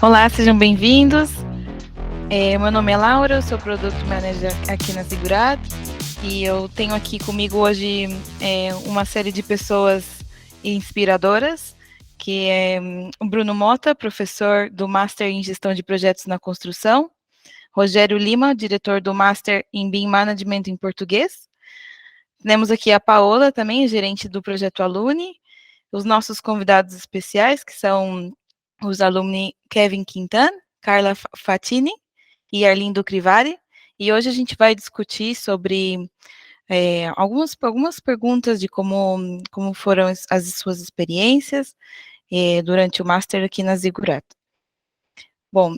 Olá, sejam bem-vindos. Meu nome é Laura, eu sou Product Manager aqui na Ziggurat e eu tenho aqui comigo hoje uma série de pessoas inspiradoras, que é o Bruno Mota, professor do Master em Gestão de Projetos na Construção, Rogério Lima, diretor do Master em BIM Management em Português. Temos aqui a Paola também, gerente do projeto Alumni, os nossos convidados especiais, que são os alumni Kevin Quintan, Carla Fatini e Arlindo Crivari, e hoje a gente vai discutir sobre algumas perguntas de como foram as suas experiências durante o Master aqui na Ziggurat. Bom,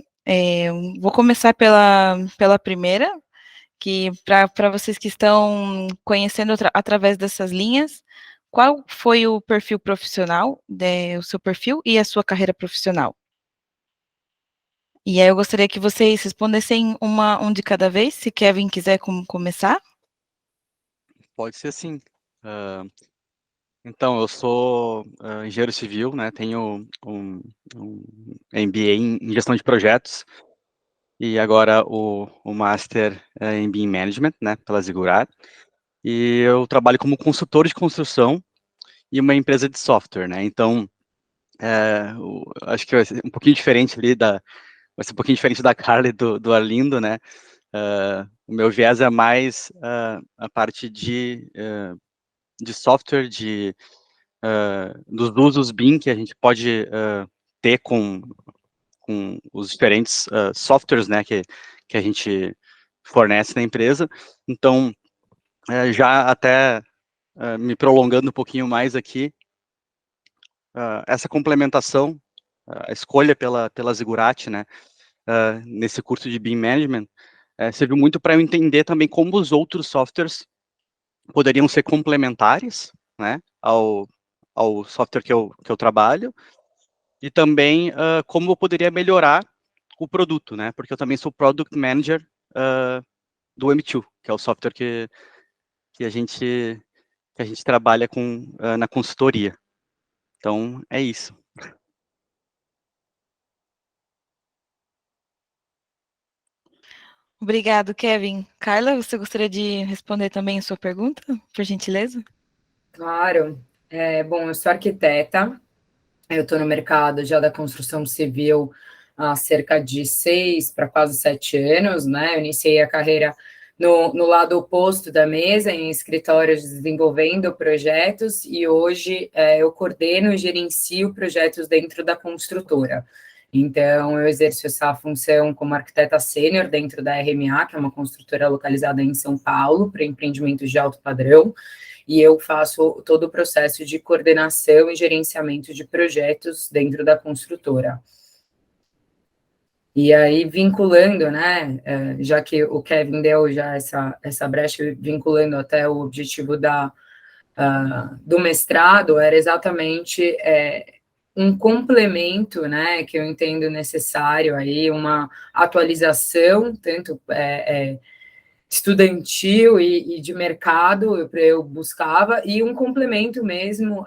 vou começar pela primeira, que para vocês que estão conhecendo através dessas linhas, qual foi o perfil profissional, o seu perfil e a sua carreira profissional? E aí eu gostaria que vocês respondessem um de cada vez, se Kevin quiser começar. Pode ser sim. Então, eu sou engenheiro civil, né? Tenho um MBA em gestão de projetos e agora o Master em BIM Management, né? Pela Ziggurat. E eu trabalho como consultor de construção e uma empresa de software, né? Então, acho que vai ser um pouquinho diferente vai ser um pouquinho diferente da Carla e do Arlindo, né? O meu viés é mais a parte de software, dos usos BIM que a gente pode ter com os diferentes softwares, né, que a gente fornece na empresa. Então, já até me prolongando um pouquinho mais aqui, essa complementação, a escolha pela Ziggurat, né, nesse curso de BIM Management, serviu muito para eu entender também como os outros softwares poderiam ser complementares, né, ao software que eu trabalho, e também como eu poderia melhorar o produto, né, porque eu também sou Product Manager do M2, que é o software que a gente trabalha com na consultoria. Então, é isso. Obrigado, Kevin. Carla, você gostaria de responder também a sua pergunta, por gentileza? Claro. Bom, eu sou arquiteta, eu estou no mercado já da construção civil há cerca de 6 para quase 7 anos, né? Eu iniciei a carreira no lado oposto da mesa, em escritórios desenvolvendo projetos, e hoje eu coordeno e gerencio projetos dentro da construtora. Então, eu exerço essa função como arquiteta sênior dentro da RMA, que é uma construtora localizada em São Paulo, para empreendimentos de alto padrão, e eu faço todo o processo de coordenação e gerenciamento de projetos dentro da construtora. E aí, vinculando, né, já que o Kevin deu já essa brecha, vinculando até o objetivo do mestrado, era exatamente um complemento, né, que eu entendo necessário aí, uma atualização, tanto estudantil e de mercado eu buscava, e um complemento mesmo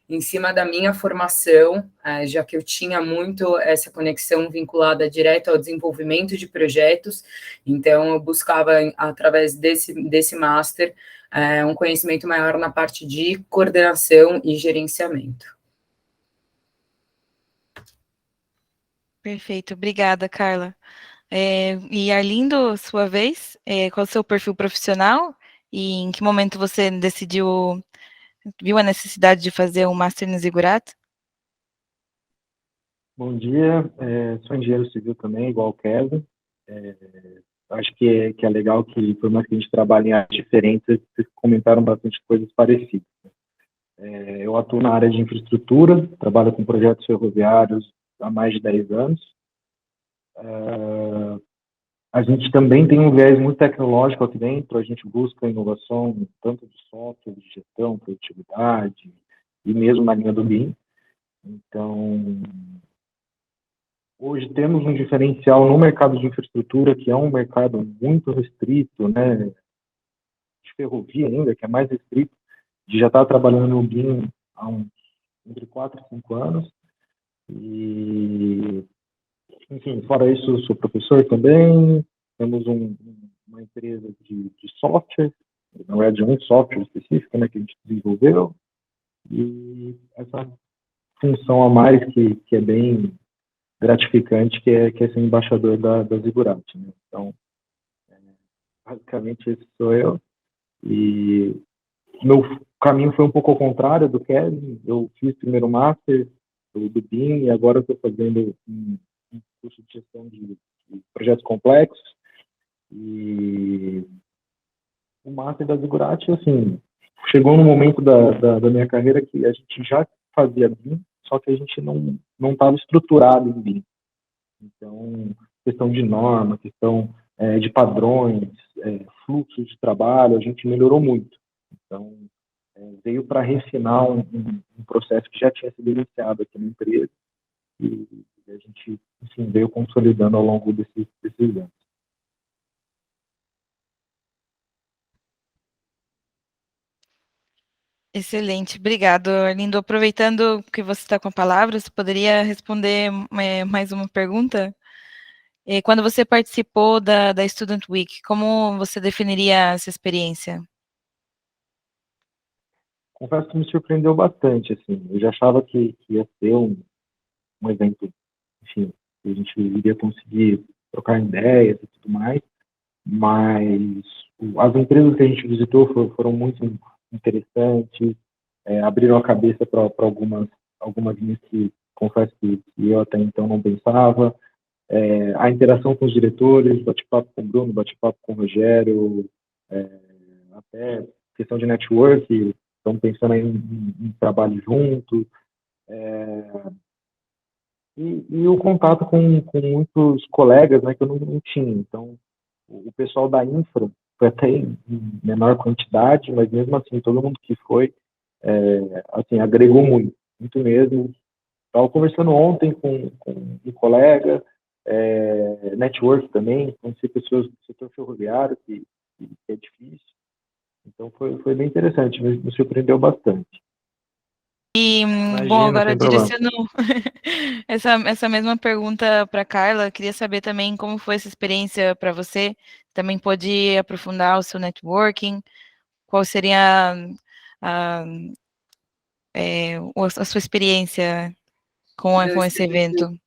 em cima da minha formação, já que eu tinha muito essa conexão vinculada direto ao desenvolvimento de projetos, então eu buscava, através desse master, um conhecimento maior na parte de coordenação e gerenciamento. Perfeito, obrigada, Carla. E Arlindo, sua vez, qual é o seu perfil profissional e em que momento você viu a necessidade de fazer um Master na Ziggurat? Bom dia, sou engenheiro civil também, igual o Kevin. Acho que é legal que, por mais que a gente trabalhe em áreas diferentes, vocês comentaram bastante coisas parecidas. Eu atuo na área de infraestrutura, trabalho com projetos ferroviários há mais de 10 anos. A gente também tem um viés muito tecnológico aqui dentro, a gente busca inovação, tanto de software, de gestão, produtividade, e mesmo na linha do BIM. Então, hoje temos um diferencial no mercado de infraestrutura, que é um mercado muito restrito, né, de ferrovia ainda, que é mais restrito, de já estar trabalhando no BIM há entre 4 e 5 anos, e enfim, fora isso, eu sou professor também, temos uma empresa de software, não é de um software específico, né, que a gente desenvolveu, e essa função a mais que é bem gratificante, que é ser embaixador da Zigurat, né? Então, basicamente esse sou eu, e meu caminho foi um pouco ao contrário do Kevin. Eu fiz primeiro Master do BIM e agora estou fazendo um curso de gestão de projetos complexos. E o Master da Zigurat, assim, chegou no momento da minha carreira que a gente já fazia BIM, só que a gente não estava estruturado em BIM. Então, questão de norma, questão de padrões, fluxos de trabalho, a gente melhorou muito. Então, veio para refinar um processo que já tinha sido iniciado aqui na empresa e a gente, enfim, veio consolidando ao longo desses anos. Excelente, obrigado, Arlindo. Aproveitando que você está com a palavra, você poderia responder mais uma pergunta? Quando você participou da Student Week, como você definiria essa experiência? Confesso que me surpreendeu bastante, assim. Eu já achava que ia ser um evento, enfim, que a gente iria conseguir trocar ideias e tudo mais, mas as empresas que a gente visitou foram muito interessantes, abriram a cabeça para algumas linhas que confesso que eu até então não pensava. A interação com os diretores, bate-papo com o Bruno, bate-papo com o Rogério, até questão de network, estamos pensando em trabalho junto, e o contato com muitos colegas, né, que eu não tinha. Então, o pessoal da infra foi até em menor quantidade, mas mesmo assim, todo mundo que foi, assim, agregou muito mesmo. Estava conversando ontem com um colega, network também, conheci pessoas do setor ferroviário, que é difícil. Então, foi bem interessante, me surpreendeu bastante. Bom, agora sem problema. direciono essa mesma pergunta para Carla. Queria saber também como foi essa experiência para você. Também pode aprofundar o seu networking. Qual seria a sua experiência com esse evento?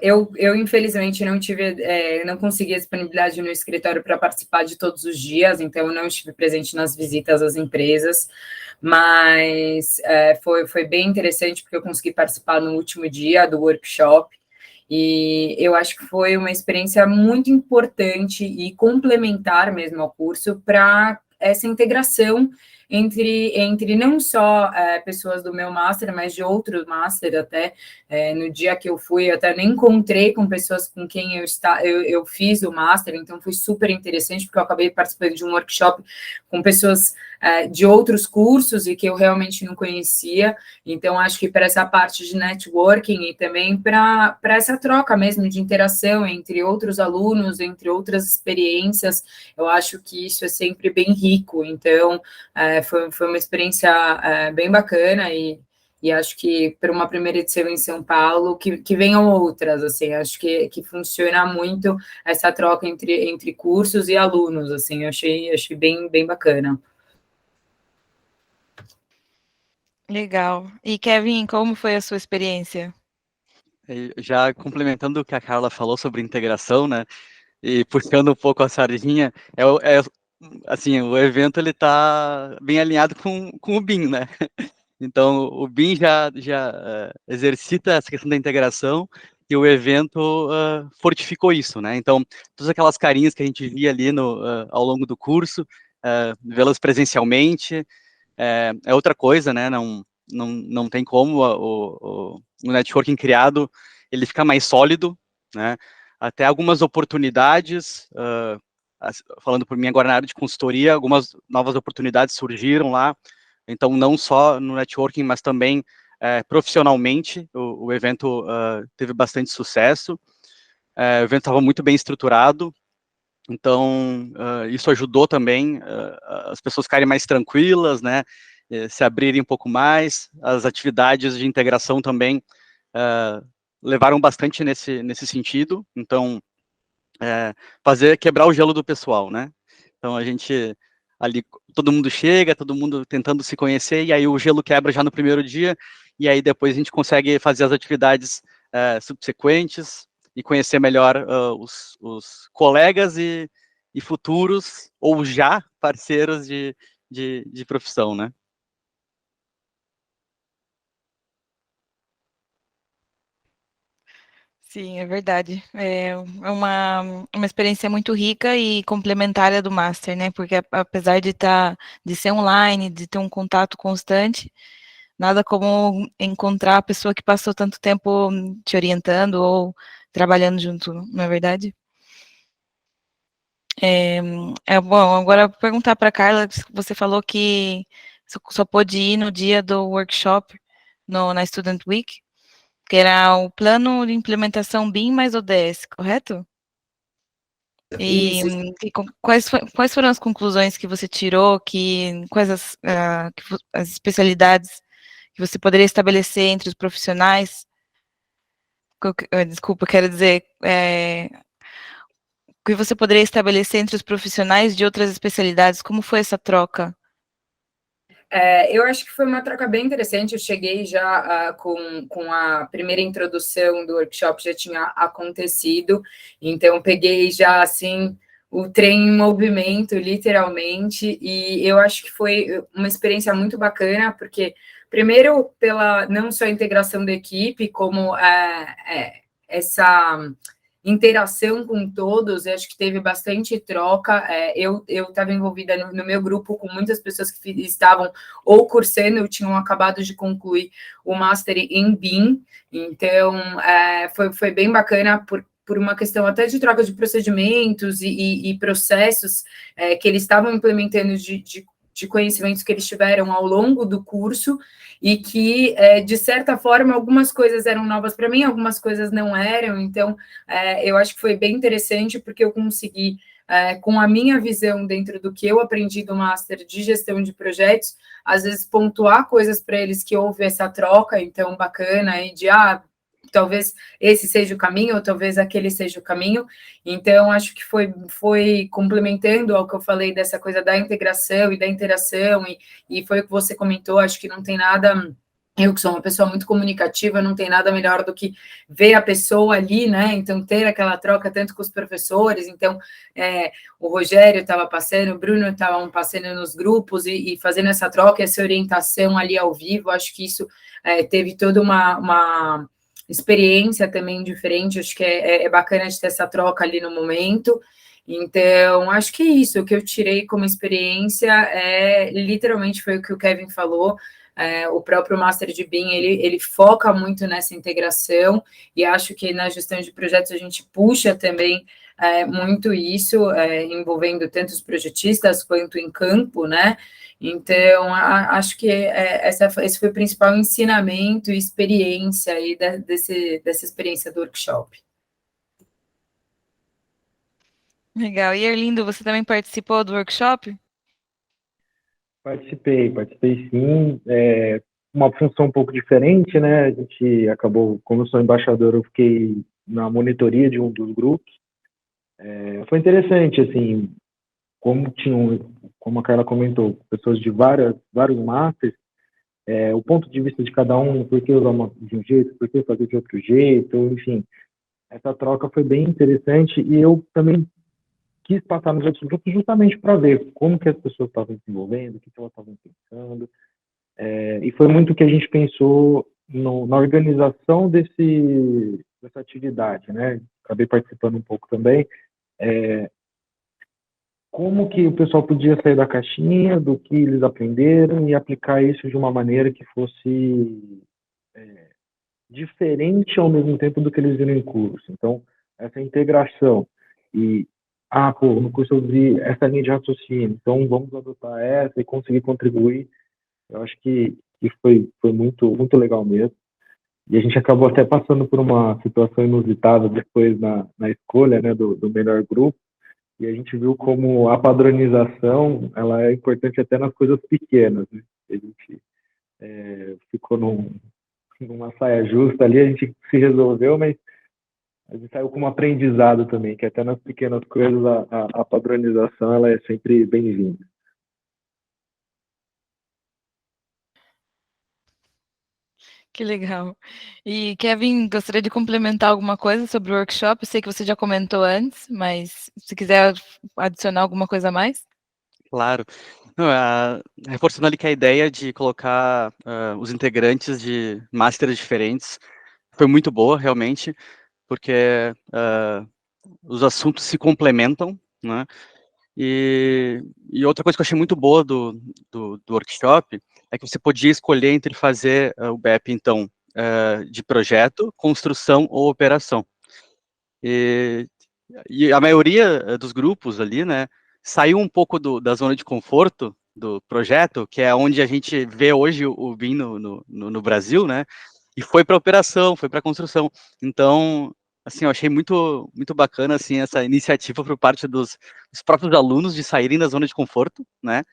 Eu infelizmente não consegui a disponibilidade no escritório para participar de todos os dias, então eu não estive presente nas visitas às empresas, mas foi bem interessante porque eu consegui participar no último dia do workshop, e eu acho que foi uma experiência muito importante e complementar mesmo ao curso para essa integração entre não só pessoas do meu master, mas de outros master até. No dia que eu fui, eu até nem encontrei com pessoas com quem eu fiz o master, então foi super interessante, porque eu acabei participando de um workshop com pessoas de outros cursos e que eu realmente não conhecia. Então, acho que para essa parte de networking e também para essa troca mesmo de interação entre outros alunos, entre outras experiências, eu acho que isso é sempre bem rico. Então, foi uma experiência bem bacana e acho que para uma primeira edição em São Paulo, que venham outras, assim, acho que funciona muito essa troca entre cursos e alunos, assim, eu achei bem bacana. Legal. E Kevin, como foi a sua experiência? Já complementando o que a Carla falou sobre integração, né, e puxando um pouco a sardinha, assim, o evento ele está bem alinhado com o BIM, né? Então, o BIM já exercita essa questão da integração e o evento fortificou isso, né? Então, todas aquelas carinhas que a gente via ali ao longo do curso, vê-las presencialmente, é outra coisa, né? Não tem como o networking criado, ele fica mais sólido, né? Até algumas oportunidades, falando por mim agora na área de consultoria, algumas novas oportunidades surgiram lá. Então, não só no networking, mas também profissionalmente, o evento teve bastante sucesso. O evento estava muito bem estruturado, então isso ajudou também as pessoas ficarem mais tranquilas, né, se abrirem um pouco mais. As atividades de integração também levaram bastante nesse sentido. Então, quebrar o gelo do pessoal, né? Então, a gente ali, todo mundo chega, todo mundo tentando se conhecer, e aí o gelo quebra já no primeiro dia, e aí depois a gente consegue fazer as atividades subsequentes e conhecer melhor os colegas e futuros, ou já parceiros de profissão, né? Sim, é verdade. É uma experiência muito rica e complementária do Master, né? Porque apesar de ser online, de ter um contato constante, nada como encontrar a pessoa que passou tanto tempo te orientando ou trabalhando junto, não é verdade? Bom, agora eu vou perguntar para a Carla, você falou que só pôde ir no dia do workshop na Student Week, que era o plano de implementação BIM mais ODS, correto? E, Isso. quais foram as conclusões que você tirou, quais as especialidades que você poderia estabelecer entre os profissionais? Desculpa, quero dizer, que você poderia estabelecer entre os profissionais de outras especialidades? Como foi essa troca? Eu acho que foi uma troca bem interessante. Eu cheguei já com a primeira introdução do workshop, já tinha acontecido, então peguei já assim o trem em movimento, literalmente, e eu acho que foi uma experiência muito bacana, porque primeiro pela não só a integração da equipe, como essa interação com todos, eu acho que teve bastante troca. Eu estava envolvida no meu grupo com muitas pessoas que estavam ou cursando ou tinham acabado de concluir o Master em BIM, então foi bem bacana por uma questão até de troca de procedimentos e processos que eles estavam implementando de conhecimentos que eles tiveram ao longo do curso e que, de certa forma, algumas coisas eram novas para mim, algumas coisas não eram, então eu acho que foi bem interessante porque eu consegui, com a minha visão dentro do que eu aprendi do Master de gestão de projetos, às vezes pontuar coisas para eles que houve essa troca, então bacana, aí de talvez esse seja o caminho, ou talvez aquele seja o caminho. Então, acho que foi complementando ao que eu falei dessa coisa da integração e da interação, e foi o que você comentou, acho que não tem nada. Eu, que sou uma pessoa muito comunicativa, não tem nada melhor do que ver a pessoa ali, né? Então, ter aquela troca tanto com os professores. Então, o Rogério estava passando, o Bruno estavam passando nos grupos e fazendo essa troca, essa orientação ali ao vivo. Acho que isso teve toda uma experiência também diferente. Acho que é bacana de ter essa troca ali no momento. Então, acho que isso, o que eu tirei como experiência literalmente foi o que o Kevin falou. O próprio Master de BIM, ele foca muito nessa integração, e acho que na gestão de projetos a gente puxa também muito isso, envolvendo tanto os projetistas quanto em campo, né? Então, acho que esse foi o principal ensinamento e experiência aí dessa experiência do workshop. Legal. E Erlindo, você também participou do workshop? Participei sim. Uma função um pouco diferente, né? A gente acabou, como eu sou embaixador, eu fiquei na monitoria de um dos grupos. Foi interessante, assim, como a Carla comentou, pessoas de vários masters, o ponto de vista de cada um, por que usar de um jeito, por que fazer de outro jeito, enfim, essa troca foi bem interessante, e eu também quis passar nos outros grupos justamente para ver como que as pessoas estavam se envolvendo, o que elas estavam pensando, e foi muito o que a gente pensou na organização dessa atividade, né? Acabei participando um pouco também. Como que o pessoal podia sair da caixinha, do que eles aprenderam, e aplicar isso de uma maneira que fosse diferente ao mesmo tempo do que eles viram em curso. Então, essa integração. E, no curso eu vi essa linha de raciocínio, então vamos adotar essa e conseguir contribuir. Eu acho que foi muito, muito legal mesmo. E a gente acabou até passando por uma situação inusitada depois na escolha, né, do melhor grupo. E a gente viu como a padronização ela é importante até nas coisas pequenas, né? A gente ficou numa saia justa ali, a gente se resolveu, mas a gente saiu com um aprendizado também, que até nas pequenas coisas a padronização ela é sempre bem-vinda. Que legal. E Kevin, gostaria de complementar alguma coisa sobre o workshop? Eu sei que você já comentou antes, mas se quiser adicionar alguma coisa a mais. Claro. Não, reforçando ali que a ideia de colocar os integrantes de masters diferentes foi muito boa, realmente, porque os assuntos se complementam, né? E outra coisa que eu achei muito boa do workshop é que você podia escolher entre fazer o BEP, então, de projeto, construção ou operação. E a maioria dos grupos ali, né, saiu um pouco da zona de conforto do projeto, que é onde a gente vê hoje o BIM no Brasil, né, e foi para operação, foi para construção. Então, assim, eu achei muito bacana, assim, essa iniciativa por parte dos próprios alunos de saírem da zona de conforto, né,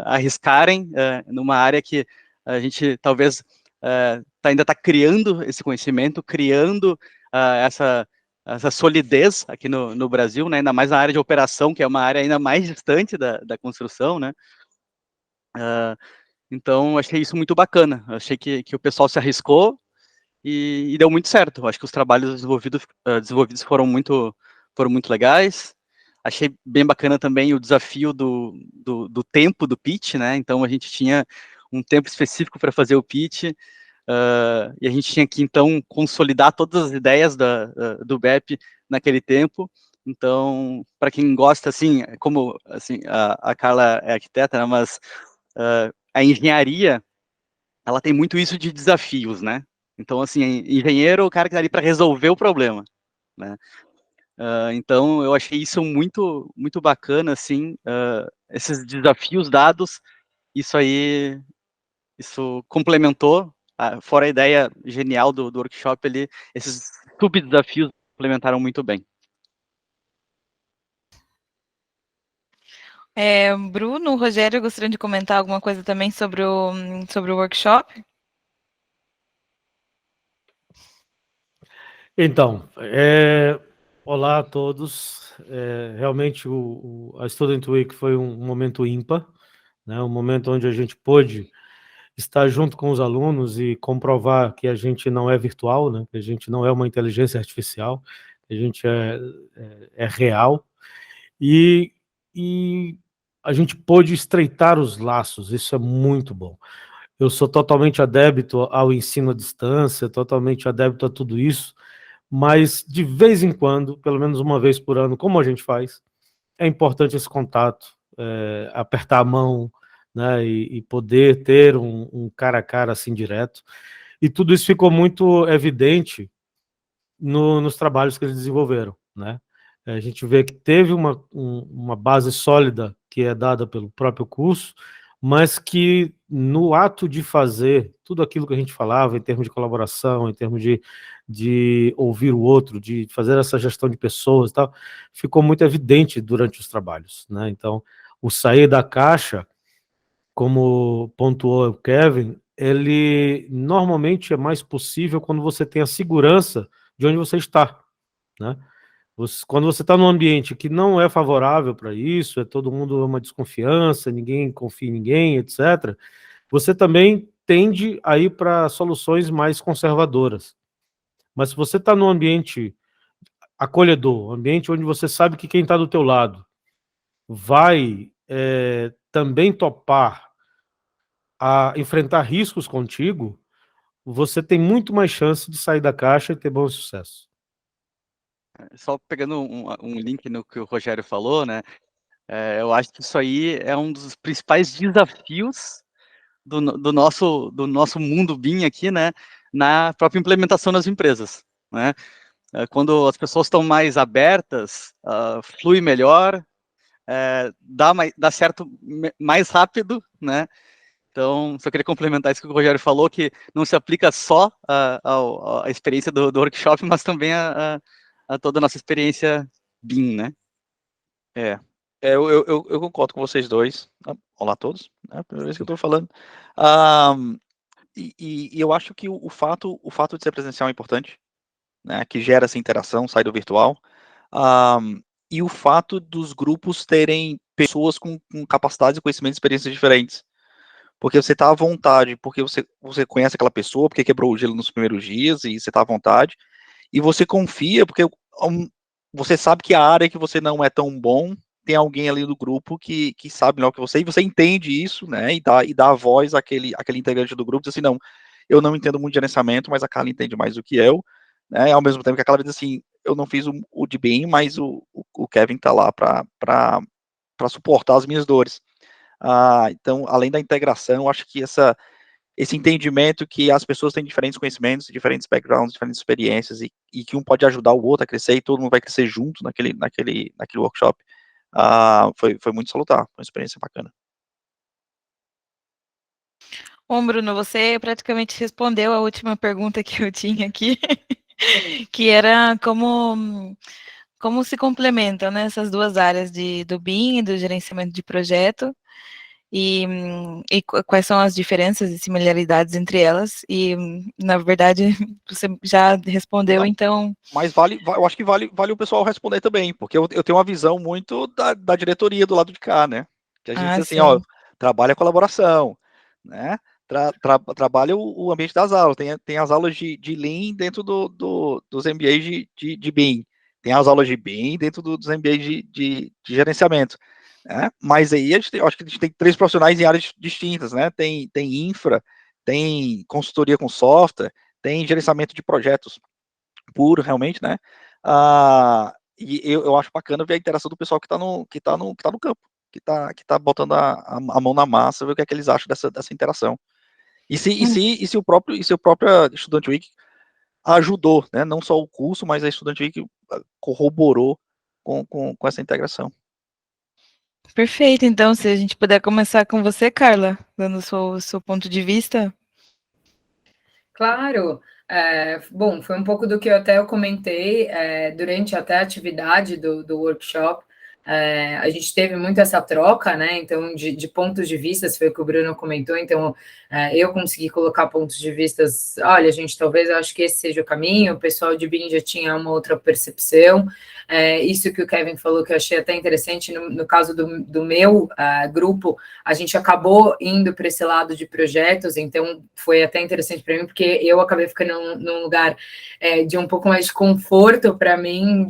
arriscarem numa área que a gente talvez ainda está criando esse conhecimento, criando essa solidez aqui no Brasil, né, ainda mais na área de operação, que é uma área ainda mais distante da construção, né, então achei isso muito bacana, achei que o pessoal se arriscou e deu muito certo, acho que os trabalhos desenvolvidos foram muito legais, achei bem bacana também o desafio do tempo do pitch, né, então a gente tinha um tempo específico para fazer o pitch, e a gente tinha que, então, consolidar todas as ideias do BEP naquele tempo. Então, para quem gosta, assim, como assim, a Carla é arquiteta, né, mas a engenharia, ela tem muito isso de desafios, né? Então, assim, engenheiro é o cara que está ali para resolver o problema, né? Então, eu achei isso muito bacana, assim, esses desafios dados, isso complementou, fora a ideia genial do workshop ali, esses subdesafios complementaram muito bem. Bruno, Rogério, gostaria de comentar alguma coisa também sobre o workshop? Então, olá a todos. Realmente a Student Week foi um momento ímpar, né? Um momento onde a gente pôde estar junto com os alunos e comprovar que a gente não é virtual, né? Que a gente não é uma inteligência artificial, que a gente é real. E a gente pôde estreitar os laços, isso é muito bom. Eu sou totalmente adepto ao ensino à distância, totalmente adepto a tudo isso, mas de vez em quando, pelo menos uma vez por ano, como a gente faz, é importante esse contato, apertar a mão, né, e poder ter um cara a cara assim direto. E tudo isso ficou muito evidente nos trabalhos que eles desenvolveram, né? A gente vê que teve uma base sólida que é dada pelo próprio curso, mas que no ato de fazer tudo aquilo que a gente falava em termos de colaboração, em termos de ouvir o outro, de fazer essa gestão de pessoas e tal, ficou muito evidente durante os trabalhos, né? Então, o sair da caixa, como pontuou o Kevin, ele normalmente é mais possível quando você tem a segurança de onde você está, né? Quando você está num ambiente que não é favorável para isso, todo mundo uma desconfiança, ninguém confia em ninguém, etc., você também tende a ir para soluções mais conservadoras. Mas se você está num ambiente acolhedor, um ambiente onde você sabe que quem está do teu lado vai também topar a enfrentar riscos contigo, você tem muito mais chance de sair da caixa e ter bom sucesso. Só pegando um link no que o Rogério falou, né, eu acho que isso aí é um dos principais desafios do nosso mundo BIM aqui, né, na própria implementação das empresas, né? Quando as pessoas estão mais abertas, flui melhor, dá certo mais rápido, né? Então, só queria complementar isso que o Rogério falou, que não se aplica só à experiência do workshop, mas também a toda a nossa experiência BIM, né? Eu concordo com vocês dois. Olá a todos, é a primeira vez que eu estou falando. E eu acho que o fato de ser presencial é importante, né, que gera essa interação, sai do virtual, e o fato dos grupos terem pessoas com capacidades, conhecimentos e experiências diferentes. Porque você está à vontade, porque você conhece aquela pessoa, porque quebrou o gelo nos primeiros dias, e você está à vontade, e você confia, porque você sabe que a área que você não é tão bom, tem alguém ali do grupo que sabe melhor que você, e você entende isso, né, e dá a voz àquele integrante do grupo, diz assim, não, eu não entendo muito de gerenciamento, mas a Carla entende mais do que eu, né, ao mesmo tempo que a Carla diz assim, eu não fiz o de bem, mas o Kevin está lá para suportar as minhas dores. Então, além da integração, acho que esse entendimento que as pessoas têm diferentes conhecimentos, diferentes backgrounds, diferentes experiências, e que um pode ajudar o outro a crescer, e todo mundo vai crescer junto naquele workshop, foi muito salutar, foi uma experiência bacana. Bom, Bruno, você praticamente respondeu a última pergunta que eu tinha aqui, que era como se complementam, né, essas duas áreas do BIM e do gerenciamento de projeto, e quais são as diferenças e similaridades entre elas, e, na verdade, você já respondeu, Não, então... Mas eu acho que vale o pessoal responder também, porque eu tenho uma visão muito da diretoria do lado de cá, né? Que a gente diz assim, ó, sim. trabalha a colaboração, né? Trabalha o ambiente das aulas, tem as aulas de Lean dentro dos MBAs de BIM, tem as aulas de BIM dentro dos MBAs de gerenciamento, né? Mas aí eu acho que a gente tem 3 profissionais em áreas distintas, né? Tem infra, tem consultoria com software, tem gerenciamento de projetos puro, realmente, né? E eu acho bacana ver a interação do pessoal que está no campo, que tá botando a mão na massa, ver o que é que eles acham dessa interação. E se o próprio Student Week ajudou, né? Não só o curso, mas a Student Week corroborou com essa integração. Perfeito, então, se a gente puder começar com você, Carla, dando o seu ponto de vista. Claro. Bom, foi um pouco do que eu comentei durante até a atividade do workshop. A gente teve muito essa troca, né? Então, de pontos de vista, foi o que o Bruno comentou. Então, eu consegui colocar pontos de vista. Olha, gente, talvez eu acho que esse seja o caminho. O pessoal de BIM já tinha uma outra percepção. Isso que o Kevin falou, que eu achei até interessante, no caso do meu grupo, a gente acabou indo para esse lado de projetos, então foi até interessante para mim, porque eu acabei ficando num lugar de um pouco mais de conforto para mim,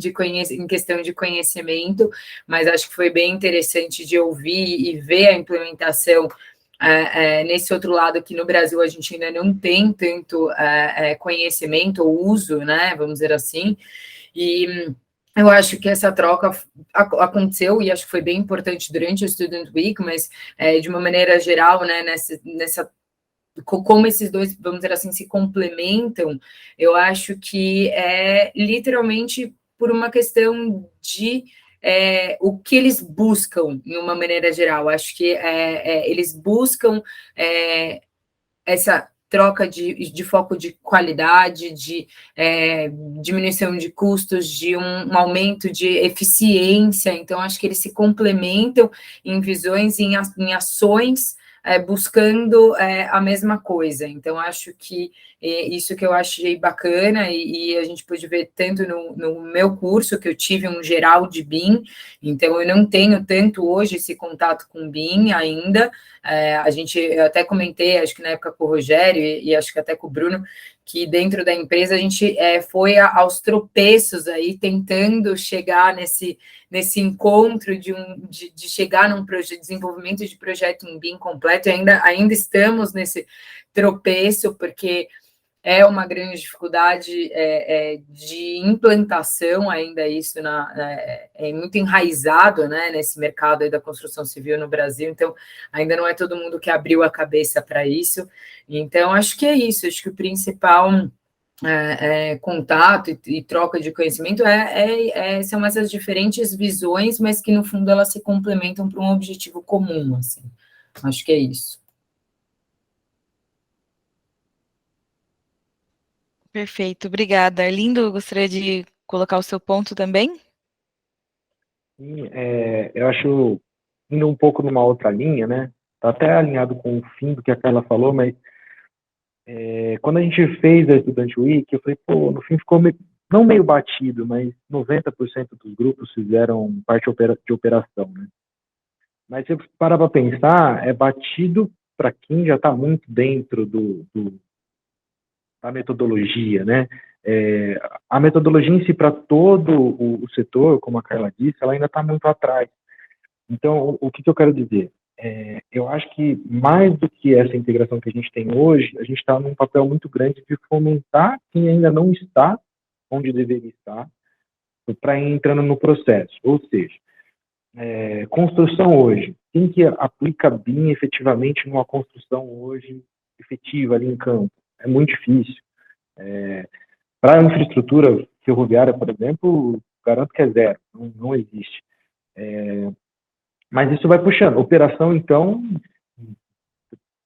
em questão de conhecimento, mas acho que foi bem interessante de ouvir e ver a implementação nesse outro lado, que no Brasil a gente ainda não tem tanto conhecimento ou uso, né, vamos dizer assim, e eu acho que essa troca aconteceu, e acho que foi bem importante durante o Student Week, mas de uma maneira geral, né, como esses dois, vamos dizer assim, se complementam, eu acho que é literalmente por uma questão de o que eles buscam, de uma maneira geral. Acho que eles buscam essa troca de foco de qualidade, de diminuição de custos, de um aumento de eficiência. Então, acho que eles se complementam em visões, em ações, buscando a mesma coisa. Então, acho que isso que eu achei bacana, e a gente pôde ver tanto no meu curso, que eu tive um geral de BIM, então eu não tenho tanto hoje esse contato com BIM ainda. Eu até comentei, acho que na época com o Rogério, e acho que até com o Bruno, que dentro da empresa a gente foi aos tropeços aí, tentando chegar nesse encontro de chegar num desenvolvimento de projeto em BIM completo, e ainda estamos nesse tropeço, porque é uma grande dificuldade de implantação ainda, isso é muito enraizado, né, nesse mercado aí da construção civil no Brasil, então ainda não é todo mundo que abriu a cabeça para isso. Então acho que é isso, acho que o principal contato e troca de conhecimento são essas diferentes visões, mas que no fundo elas se complementam para um objetivo comum, assim. Acho que é isso. Perfeito, obrigada. Arlindo, gostaria de colocar o seu ponto também? Sim, eu acho, indo um pouco numa outra linha, né? Tá até alinhado com o fim do que a Carla falou, mas Quando a gente fez a Student Week, eu falei, pô, no fim ficou não meio batido, mas 90% dos grupos fizeram parte de operação, né? Mas se você parar para pensar, é batido para quem já está muito dentro da metodologia, né? A metodologia em si, para todo o setor, como a Carla disse, ela ainda está muito atrás. Então, o que eu quero dizer? Eu acho que mais do que essa integração que a gente tem hoje, a gente está num papel muito grande de fomentar quem ainda não está onde deveria estar, para ir entrando no processo. Ou seja, construção hoje, quem que aplica BIM efetivamente numa construção hoje efetiva ali em campo? É muito difícil. Para a infraestrutura ferroviária, por exemplo, garanto que é zero, não existe. Mas isso vai puxando. Operação, então,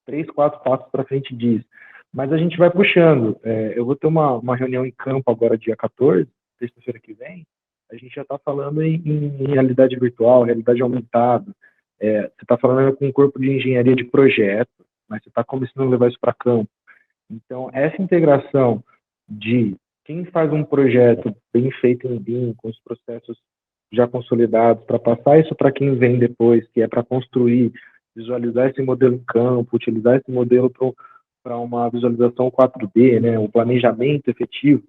3, 4 passos para frente disso. Mas a gente vai puxando. Eu vou ter uma reunião em campo agora, dia 14, sexta-feira que vem. A gente já está falando em realidade virtual, realidade aumentada. Você está falando com um corpo de engenharia de projeto, mas você está começando a levar isso para campo. Então, essa integração de quem faz um projeto bem feito em BIM, com os processos já consolidados, para passar isso para quem vem depois, que é para construir, visualizar esse modelo em campo, utilizar esse modelo para uma visualização 4D, né, o planejamento efetivo.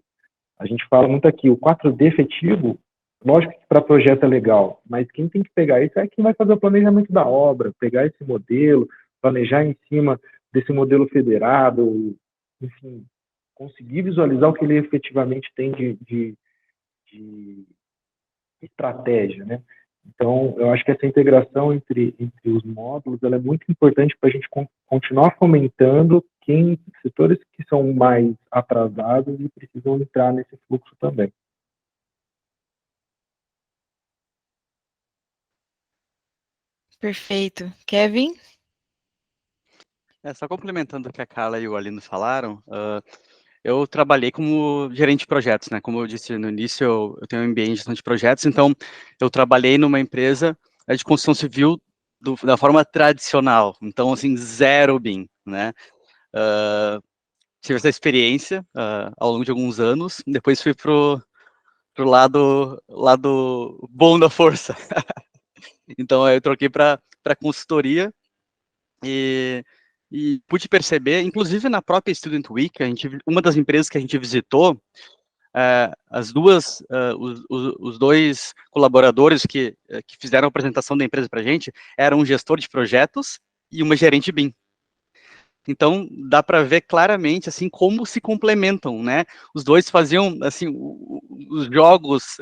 A gente fala muito aqui, o 4D efetivo, lógico que para projeto é legal, mas quem tem que pegar isso é quem vai fazer o planejamento da obra, pegar esse modelo, planejar em cima desse modelo federado, enfim, conseguir visualizar o que ele efetivamente tem de estratégia, né? Então, eu acho que essa integração entre os módulos, ela é muito importante para a gente continuar fomentando setores que são mais atrasados e precisam entrar nesse fluxo também. Perfeito. Kevin? Só complementando o que a Carla e o Alino falaram, eu trabalhei como gerente de projetos, né? Como eu disse no início, eu tenho um MBA em gestão de projetos, então eu trabalhei numa empresa de construção civil da forma tradicional, então, assim, zero BIM, né? Tive essa experiência ao longo de alguns anos, depois fui pro lado bom da força. Então, eu troquei para consultoria e pude perceber, inclusive na própria Student Week, uma das empresas que a gente visitou, os dois colaboradores que fizeram a apresentação da empresa para a gente eram um gestor de projetos e uma gerente BIM. Então, dá para ver claramente, assim, como se complementam, né? Os dois faziam, assim, os jogos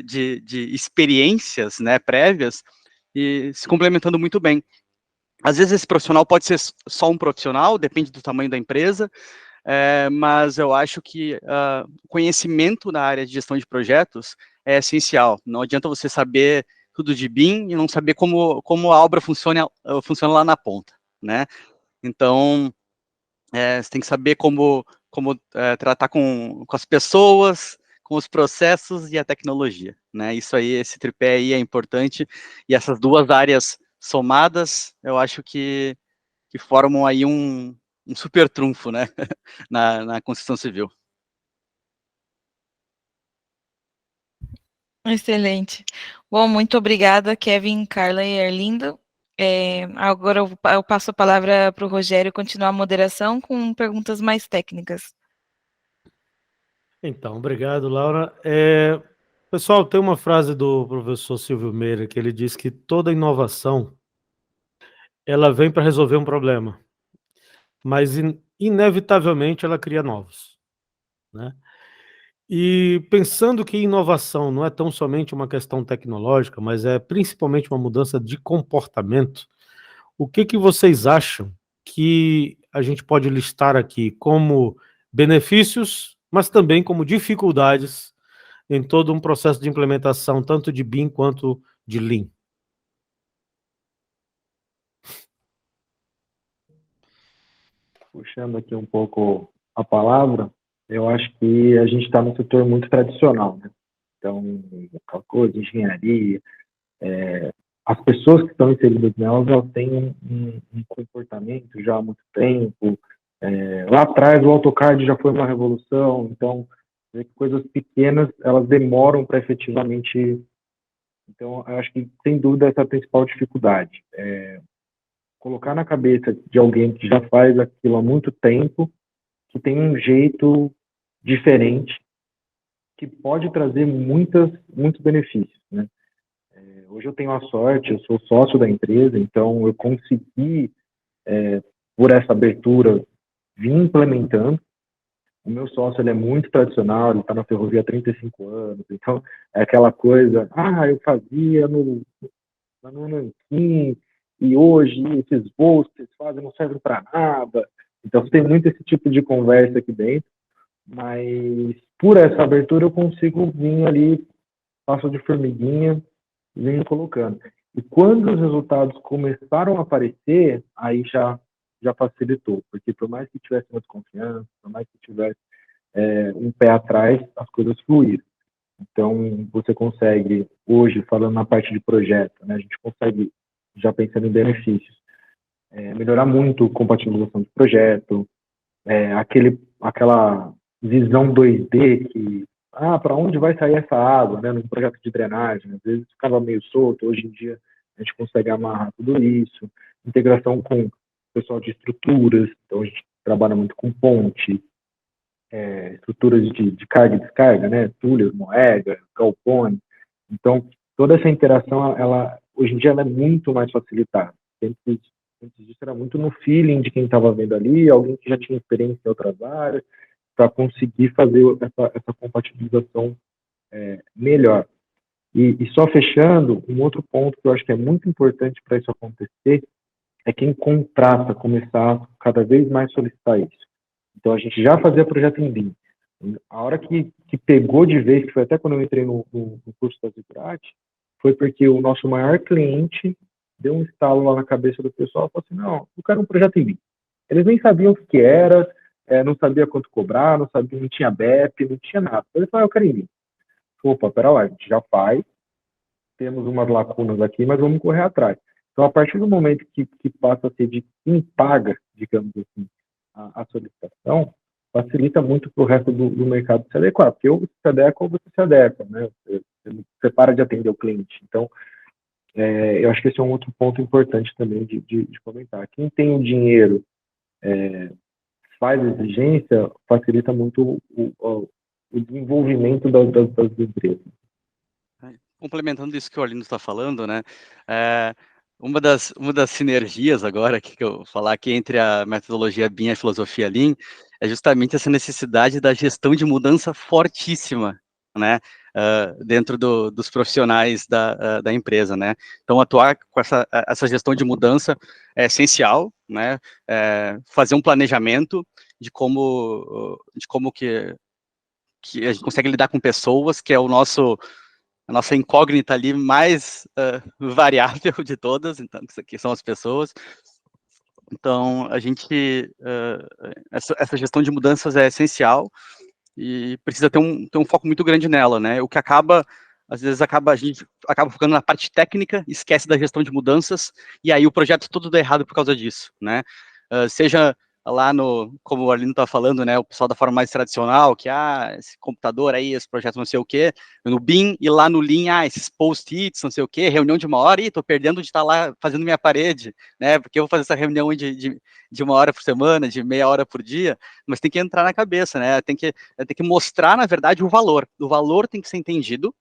de experiências, né, prévias, e se complementando muito bem. Às vezes esse profissional pode ser só um profissional, depende do tamanho da empresa, mas eu acho que o conhecimento na área de gestão de projetos é essencial. Não adianta você saber tudo de BIM e não saber como a obra funciona lá na ponta, né? Então, você tem que saber como tratar com as pessoas, com os processos e a tecnologia, né? Isso aí, esse tripé aí é importante, e essas duas áreas somadas, eu acho que formam aí um super trunfo, né, na construção civil. Excelente. Bom, muito obrigada, Kevin, Carla e Arlindo. Agora eu passo a palavra para o Rogério continuar a moderação com perguntas mais técnicas. Então, obrigado, Laura. Pessoal, tem uma frase do professor Silvio Meira que ele diz que toda inovação ela vem para resolver um problema, mas inevitavelmente ela cria novos, né? E pensando que inovação não é tão somente uma questão tecnológica, mas é principalmente uma mudança de comportamento, o que vocês acham que a gente pode listar aqui como benefícios, mas também como dificuldades em todo um processo de implementação, tanto de BIM quanto de Lean? Puxando aqui um pouco a palavra, eu acho que a gente está num setor muito tradicional, né? Então, aquela coisa, engenharia, as pessoas que estão inseridas nelas, elas têm um comportamento já há muito tempo, Lá atrás o AutoCAD já foi uma revolução, então coisas pequenas elas demoram para efetivamente. Então, eu acho que sem dúvida essa é a principal dificuldade. Colocar na cabeça de alguém que já faz aquilo há muito tempo, que tem um jeito diferente, que pode trazer muitos benefícios, né? Hoje eu tenho a sorte, eu sou sócio da empresa, então eu consegui, por essa abertura, vir implementando. O meu sócio, ele é muito tradicional, ele está na ferrovia há 35 anos, então é aquela coisa, eu fazia no Nanquim, e hoje esses voos que vocês fazem não servem para nada. Então tem muito esse tipo de conversa aqui dentro, mas por essa abertura eu consigo vir ali, passo de formiguinha, venho colocando. E quando os resultados começaram a aparecer, aí já facilitou, porque por mais que tivesse uma desconfiança, por mais que tivesse um pé atrás, as coisas fluíram. Então, você consegue, hoje, falando na parte de projeto, né, a gente consegue, já pensando em benefícios, melhorar muito a compatibilização de projeto, aquela visão 2D que, para onde vai sair essa água, né, num projeto de drenagem, às vezes ficava meio solto, hoje em dia a gente consegue amarrar tudo isso, integração com o pessoal de estruturas, então a gente trabalha muito com ponte, estruturas de carga e descarga, né, túneis, moega, galpões. Então, toda essa interação, hoje em dia, ela é muito mais facilitada. Antes disso, era muito no feeling de quem estava vendo ali, alguém que já tinha experiência em outras áreas, para conseguir fazer essa compatibilização melhor. E só fechando, um outro ponto que eu acho que é muito importante para isso acontecer é quem contrata começar a cada vez mais solicitar isso. Então, a gente já fazia projeto em BIM. A hora que pegou de vez, que foi até quando eu entrei no curso da Ziggurat, foi porque o nosso maior cliente deu um estalo lá na cabeça do pessoal e falou assim, não, eu quero um projeto em BIM. Eles nem sabiam o que era, não sabia quanto cobrar, não tinha BEP, não tinha nada. Eles falaram, eu quero em BIM. Opa, pera lá, a gente já faz, temos umas lacunas aqui, mas vamos correr atrás. Então, a partir do momento que passa a ser de quem paga, digamos assim, a solicitação, facilita muito para o resto do mercado se adequar, porque ou você se adequa ou você se adequa, né? Você para de atender o cliente. Então, eu acho que esse é um outro ponto importante também de comentar. Quem tem o dinheiro, faz exigência, facilita muito o desenvolvimento das empresas. Complementando isso que o Arlindo está falando, né? Uma das sinergias agora que eu vou falar aqui entre a metodologia BIM e a filosofia Lean é justamente essa necessidade da gestão de mudança fortíssima, né? Dentro dos profissionais da empresa, né? Então, atuar com essa gestão de mudança é essencial, né? Fazer um planejamento de como que a gente consegue lidar com pessoas, que é a nossa incógnita ali mais variável de todas, então, isso aqui são as pessoas. Então, a gente, essa gestão de mudanças é essencial e precisa ter um foco muito grande nela, né? O que às vezes a gente acaba focando na parte técnica, esquece da gestão de mudanças, e aí o projeto todo dá errado por causa disso, né? Seja lá como o Arlindo está falando, né, o pessoal da forma mais tradicional, que, esse computador aí, esse projeto não sei o quê, no BIM, e lá no Lean, esses post-its, não sei o quê, reunião de 1 hora, tô perdendo de estar lá fazendo minha parede, né, porque eu vou fazer essa reunião de 1 hora por semana, de meia hora por dia, mas tem que entrar na cabeça, né, tem que mostrar, na verdade, o valor tem que ser entendido,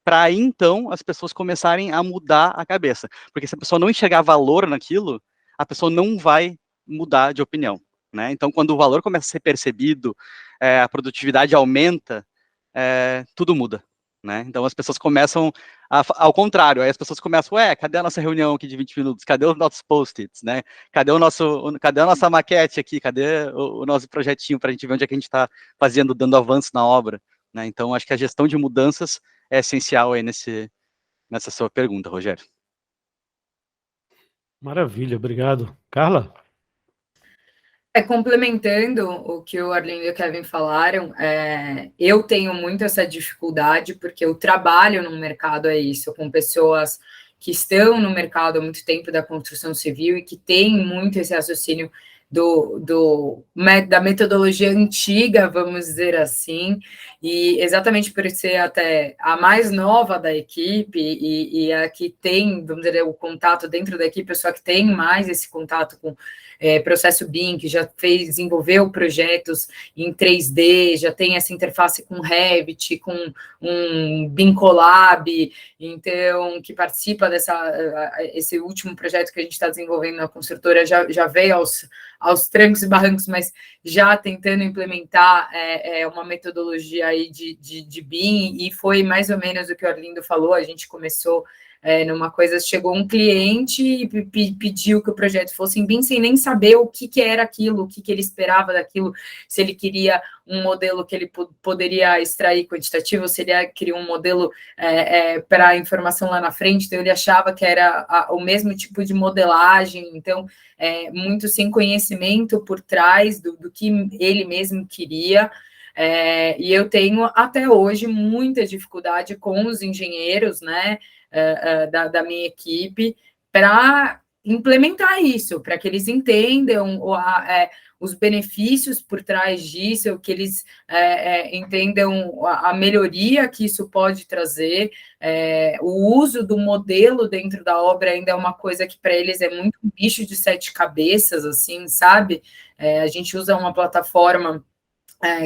para aí, então, as pessoas começarem a mudar a cabeça, porque se a pessoa não enxergar valor naquilo, a pessoa não vai mudar de opinião, né? Então, quando o valor começa a ser percebido, a produtividade aumenta, tudo muda, né? Então, as pessoas começam ao contrário, aí as pessoas começam, cadê a nossa reunião aqui de 20 minutos? Cadê os nossos post-its, né? Cadê a nossa maquete aqui? Cadê o nosso projetinho para a gente ver onde é que a gente está fazendo, dando avanço na obra, né? Então, acho que a gestão de mudanças é essencial aí nessa sua pergunta, Rogério. Maravilha, obrigado. Carla? Complementando o que o Arlindo e o Kevin falaram, eu tenho muito essa dificuldade, porque eu trabalho no mercado, com pessoas que estão no mercado há muito tempo da construção civil e que têm muito esse raciocínio da metodologia antiga, vamos dizer assim, e exatamente por ser até a mais nova da equipe e a que tem, vamos dizer, o contato dentro da equipe, só que tem mais esse contato com processo BIM, que já desenvolveu projetos em 3D, já tem essa interface com Revit, com um BIM Collab, então, que participa esse último projeto que a gente está desenvolvendo na construtora, já veio aos trancos e barrancos, mas já tentando implementar uma metodologia aí de BIM, e foi mais ou menos o que o Arlindo falou, a gente começou numa coisa, chegou um cliente e pediu que o projeto fosse em BIM, sem nem saber o que era aquilo, o que ele esperava daquilo, se ele queria um modelo que ele poderia extrair quantitativo, se ele queria um modelo para informação lá na frente, então ele achava que era o mesmo tipo de modelagem, então, muito sem conhecimento por trás do que ele mesmo queria. E eu tenho, até hoje, muita dificuldade com os engenheiros, né, da minha equipe, para implementar isso, para que eles entendam os benefícios por trás disso, que eles entendam a melhoria que isso pode trazer. O uso do modelo dentro da obra ainda é uma coisa que para eles é muito um bicho de 7 cabeças, assim, sabe? A gente usa uma plataforma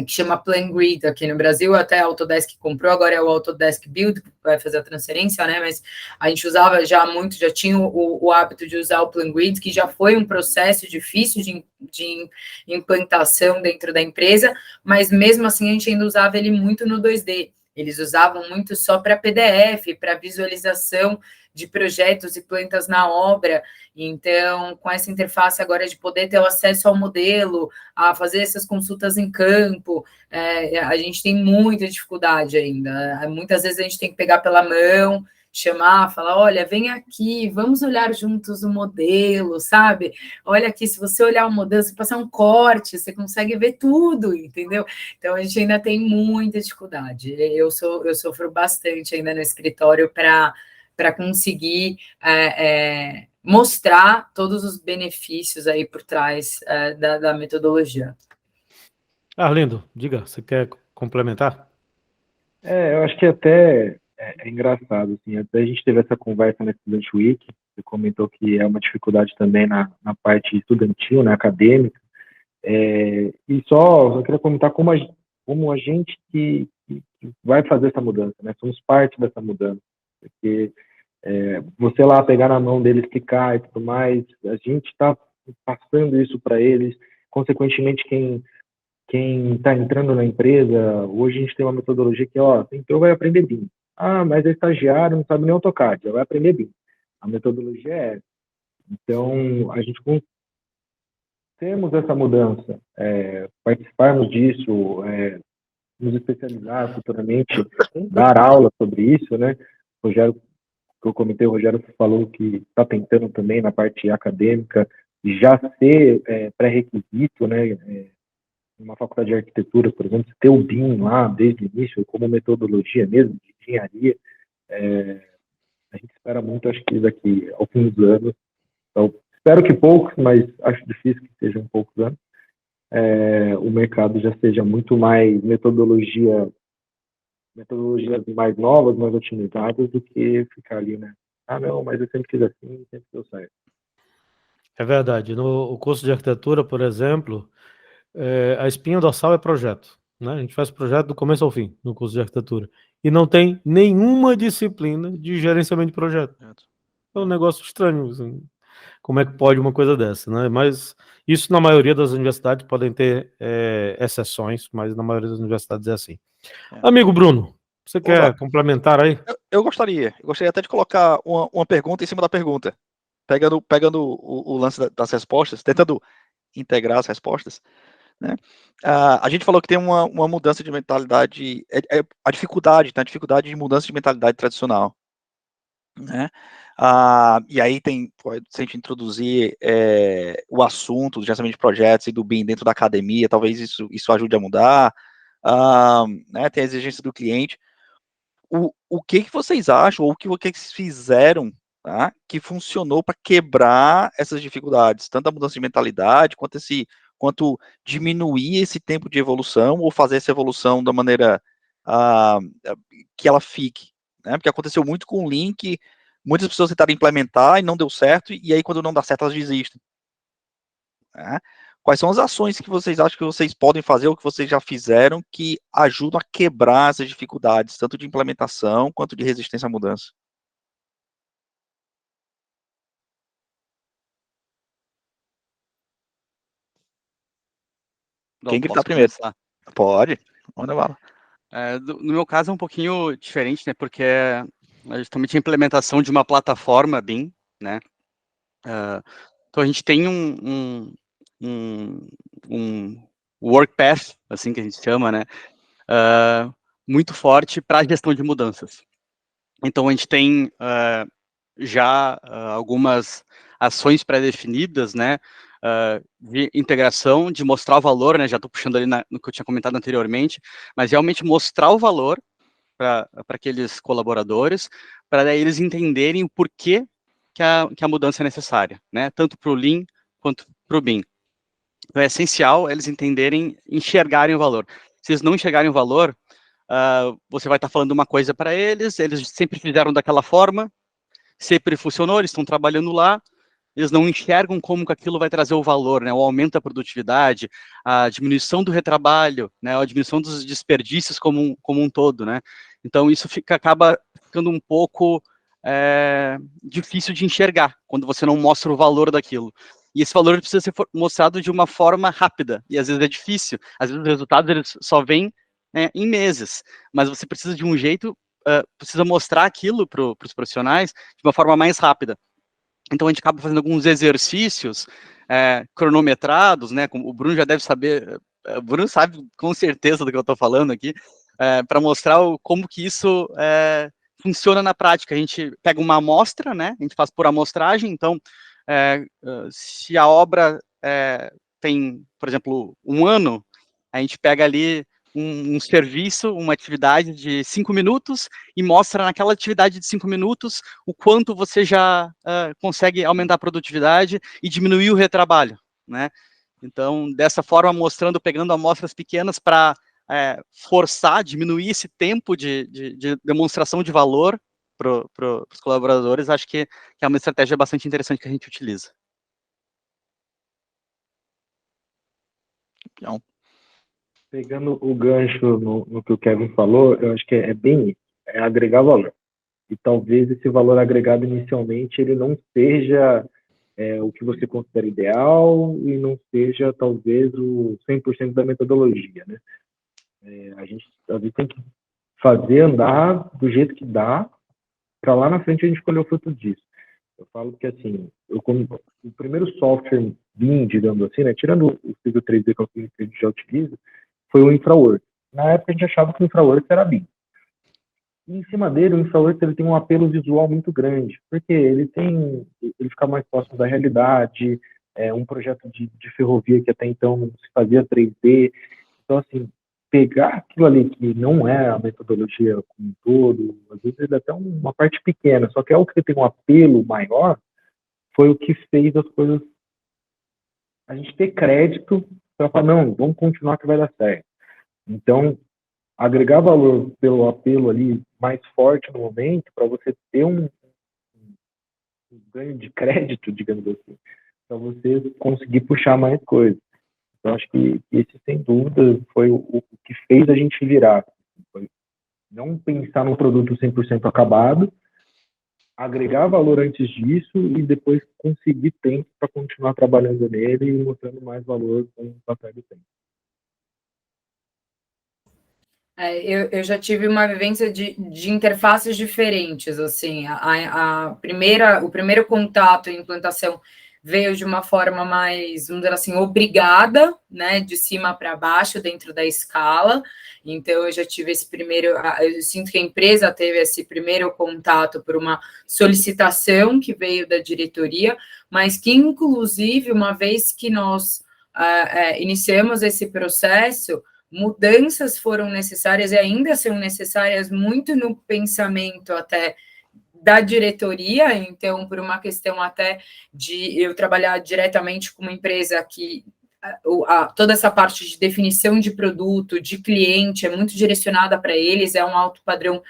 que chama PlanGrid aqui no Brasil, até a Autodesk comprou, agora é o Autodesk Build, que vai fazer a transferência, né, mas a gente usava já muito, já tinha o hábito de usar o PlanGrid, que já foi um processo difícil de implantação dentro da empresa, mas mesmo assim a gente ainda usava ele muito no 2D, eles usavam muito só para PDF, para visualização de projetos e plantas na obra. Então, com essa interface agora de poder ter o acesso ao modelo, a fazer essas consultas em campo, a gente tem muita dificuldade ainda. Muitas vezes a gente tem que pegar pela mão, chamar, falar, olha, vem aqui, vamos olhar juntos o modelo, sabe? Olha aqui, se você olhar o modelo, se passar um corte, você consegue ver tudo, entendeu? Então, a gente ainda tem muita dificuldade. Eu sofro bastante ainda no escritório para conseguir mostrar todos os benefícios aí por trás da metodologia. Arlindo, diga, você quer complementar? Eu acho que até é engraçado, assim, até a gente teve essa conversa na Student Week, você comentou que é uma dificuldade também na parte estudantil, na acadêmica, e só queria comentar como a gente que vai fazer essa mudança, né, somos parte dessa mudança, porque você lá pegar na mão deles, explicar e tudo mais, a gente está passando isso para eles, consequentemente quem está entrando na empresa, hoje a gente tem uma metodologia que, você entrou, vai aprender BIM. Mas é estagiário, não sabe nem AutoCAD, já vai aprender BIM. A metodologia é essa. Então, a gente temos essa mudança, participarmos disso, nos especializar futuramente, dar aula sobre isso, né? O Rogério, que eu comentei, o Rogério falou que está tentando também na parte acadêmica já ser pré-requisito, né? Numa faculdade de arquitetura, por exemplo, ter o BIM lá desde o início, como metodologia mesmo, de engenharia, a gente espera muito, acho que daqui a alguns anos, então, espero que poucos, mas acho difícil que sejam poucos anos, o mercado já seja muito mais metodologias mais novas, mais otimizadas, do que ficar ali, né? Não, mas eu sempre fiz assim, sempre deu certo. É verdade. No curso de arquitetura, por exemplo, a espinha dorsal é projeto, né? A gente faz projeto do começo ao fim no curso de arquitetura. E não tem nenhuma disciplina de gerenciamento de projeto. É um negócio estranho, assim. Como é que pode uma coisa dessa, né? Mas isso na maioria das universidades podem ter exceções, mas na maioria das universidades é assim. Amigo Bruno, você quer complementar aí? Eu gostaria até de colocar uma pergunta em cima da pergunta, pegando o lance das respostas, tentando integrar as respostas, né? A gente falou que tem uma mudança de mentalidade, a dificuldade de mudança de mentalidade tradicional, né? E aí se a gente introduzir o assunto do gerenciamento de projetos e do BIM dentro da academia, talvez isso ajude a mudar, né? Tem a exigência do cliente. O que vocês acham, ou o que vocês fizeram tá? Que funcionou para quebrar essas dificuldades, tanto a mudança de mentalidade, quanto diminuir esse tempo de evolução, ou fazer essa evolução da maneira que ela fique, né? Porque aconteceu muito com o Link, muitas pessoas tentaram implementar e não deu certo, e aí quando não dá certo elas desistem, né? Quais são as ações que vocês acham que vocês podem fazer, ou que vocês já fizeram, que ajudam a quebrar essas dificuldades, tanto de implementação, quanto de resistência à mudança? Bom, Quem gritar posso primeiro? começar? Pode, manda bala. No meu caso é um pouquinho diferente, né? Porque é justamente a implementação de uma plataforma BIM, né? Então a gente tem um work path, assim que a gente chama, né? Muito forte para a gestão de mudanças. Então a gente tem já algumas ações pré-definidas, né? De integração, de mostrar o valor, né? Já estou puxando ali no que eu tinha comentado anteriormente, mas realmente mostrar o valor para aqueles colaboradores, para daí eles entenderem o porquê que a mudança é necessária, né? Tanto para o Lean quanto para o BIM. Então é essencial eles entenderem, enxergarem o valor. Se eles não enxergarem o valor, você vai estar falando uma coisa para eles sempre fizeram daquela forma, sempre funcionou, eles estão trabalhando lá, eles não enxergam como que aquilo vai trazer o valor, né? O aumento da produtividade, a diminuição do retrabalho, né? A diminuição dos desperdícios como um todo, né? Então isso acaba ficando um pouco difícil de enxergar quando você não mostra o valor daquilo. E esse valor precisa ser mostrado de uma forma rápida, e às vezes é difícil. Às vezes os resultados eles só vêm em meses, mas você precisa de um jeito, precisa mostrar aquilo para os profissionais de uma forma mais rápida. Então a gente acaba fazendo alguns exercícios cronometrados, né? Como o Bruno já deve saber, o Bruno sabe com certeza do que eu estou falando aqui, para mostrar como que isso funciona na prática. A gente pega uma amostra, né? A gente faz por amostragem. Então, se a obra tem, por exemplo, 1 ano, a gente pega ali um serviço, uma atividade de 5 minutos e mostra naquela atividade de 5 minutos o quanto você já consegue aumentar a produtividade e diminuir o retrabalho, né? Então, dessa forma, pegando amostras pequenas para forçar, diminuir esse tempo de demonstração de valor para os colaboradores, acho que é uma estratégia bastante interessante que a gente utiliza. Então, Pegando o gancho no que o Kevin falou, eu acho que é bem isso, é agregar valor. E talvez esse valor agregado inicialmente ele não seja o que você considera ideal e não seja talvez o 100% da metodologia, né? A gente tem que fazer andar do jeito que dá para lá na frente a gente colher o fruto disso. Eu falo que assim, o primeiro software BIM, digamos assim, né, tirando o Civil 3D que a gente já utiliza, foi o InfraWorks. Na época a gente achava que o InfraWorks era BIM. E em cima dele, o InfraWorks ele tem um apelo visual muito grande, porque ele fica mais próximo da realidade, um projeto de ferrovia que até então não se fazia 3D. Então, assim, pegar aquilo ali que não é a metodologia como um todo, às vezes é até uma parte pequena, só que é o que tem um apelo maior, foi o que fez as coisas a gente ter crédito para falar, não, vamos continuar que vai dar certo. Então, agregar valor pelo apelo ali mais forte no momento, para você ter um ganho de crédito, digamos assim, para você conseguir puxar mais coisas. Então, acho que esse, sem dúvida, foi o que fez a gente virar. Foi não pensar num produto 100% acabado, agregar valor antes disso e depois conseguir tempo para continuar trabalhando nele e mostrando mais valor com o passar do tempo. Eu já tive uma vivência de interfaces diferentes, assim, o primeiro contato e implantação veio de uma forma mais, vamos dizer assim, obrigada, né, de cima para baixo, dentro da escala. Então, eu já tive esse primeiro, eu sinto que a empresa teve esse primeiro contato por uma solicitação que veio da diretoria, mas que, inclusive, uma vez que nós iniciamos esse processo, mudanças foram necessárias e ainda são necessárias muito no pensamento até da diretoria, então, por uma questão até de eu trabalhar diretamente com uma empresa que toda essa parte de definição de produto, de cliente, é muito direcionada para eles, é um alto padrão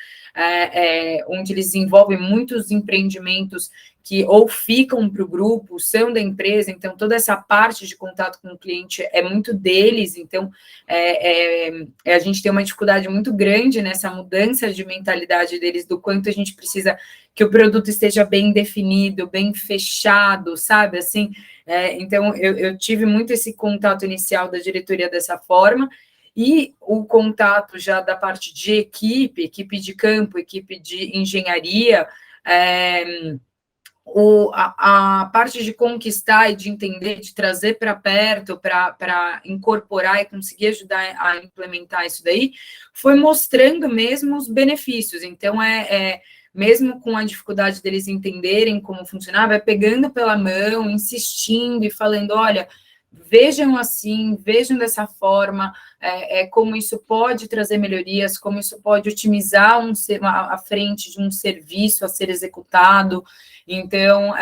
onde eles desenvolvem muitos empreendimentos que ou ficam para o grupo, são da empresa, então toda essa parte de contato com o cliente é muito deles, então a gente tem uma dificuldade muito grande nessa mudança de mentalidade deles, do quanto a gente precisa que o produto esteja bem definido, bem fechado, sabe, assim, então eu tive muito esse contato inicial da diretoria dessa forma, e o contato já da parte de equipe de campo, equipe de engenharia, a parte de conquistar e de entender, de trazer para perto, para incorporar e conseguir ajudar a implementar isso daí, foi mostrando mesmo os benefícios. Então, mesmo com a dificuldade deles entenderem como funcionava, pegando pela mão, insistindo e falando, olha, vejam assim, vejam dessa forma, como isso pode trazer melhorias, como isso pode otimizar a frente de um serviço a ser executado. Então,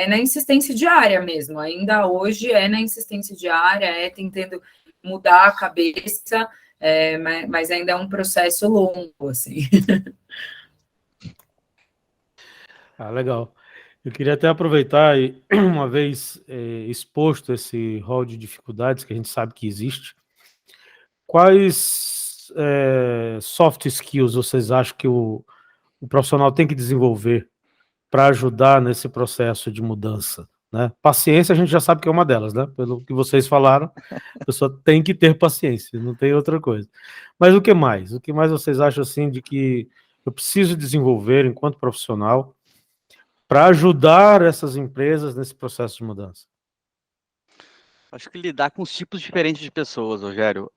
na insistência diária mesmo, ainda hoje é na insistência diária, tentando mudar a cabeça, mas ainda é um processo longo, assim. Legal. Eu queria até aproveitar e, uma vez exposto esse rol de dificuldades que a gente sabe que existe, quais soft skills vocês acham que o profissional tem que desenvolver para ajudar nesse processo de mudança, né? Paciência a gente já sabe que é uma delas, né? Pelo que vocês falaram, a pessoa tem que ter paciência, não tem outra coisa. Mas o que mais? O que mais vocês acham assim de que eu preciso desenvolver enquanto profissional para ajudar essas empresas nesse processo de mudança? Acho que lidar com os tipos diferentes de pessoas, Rogério.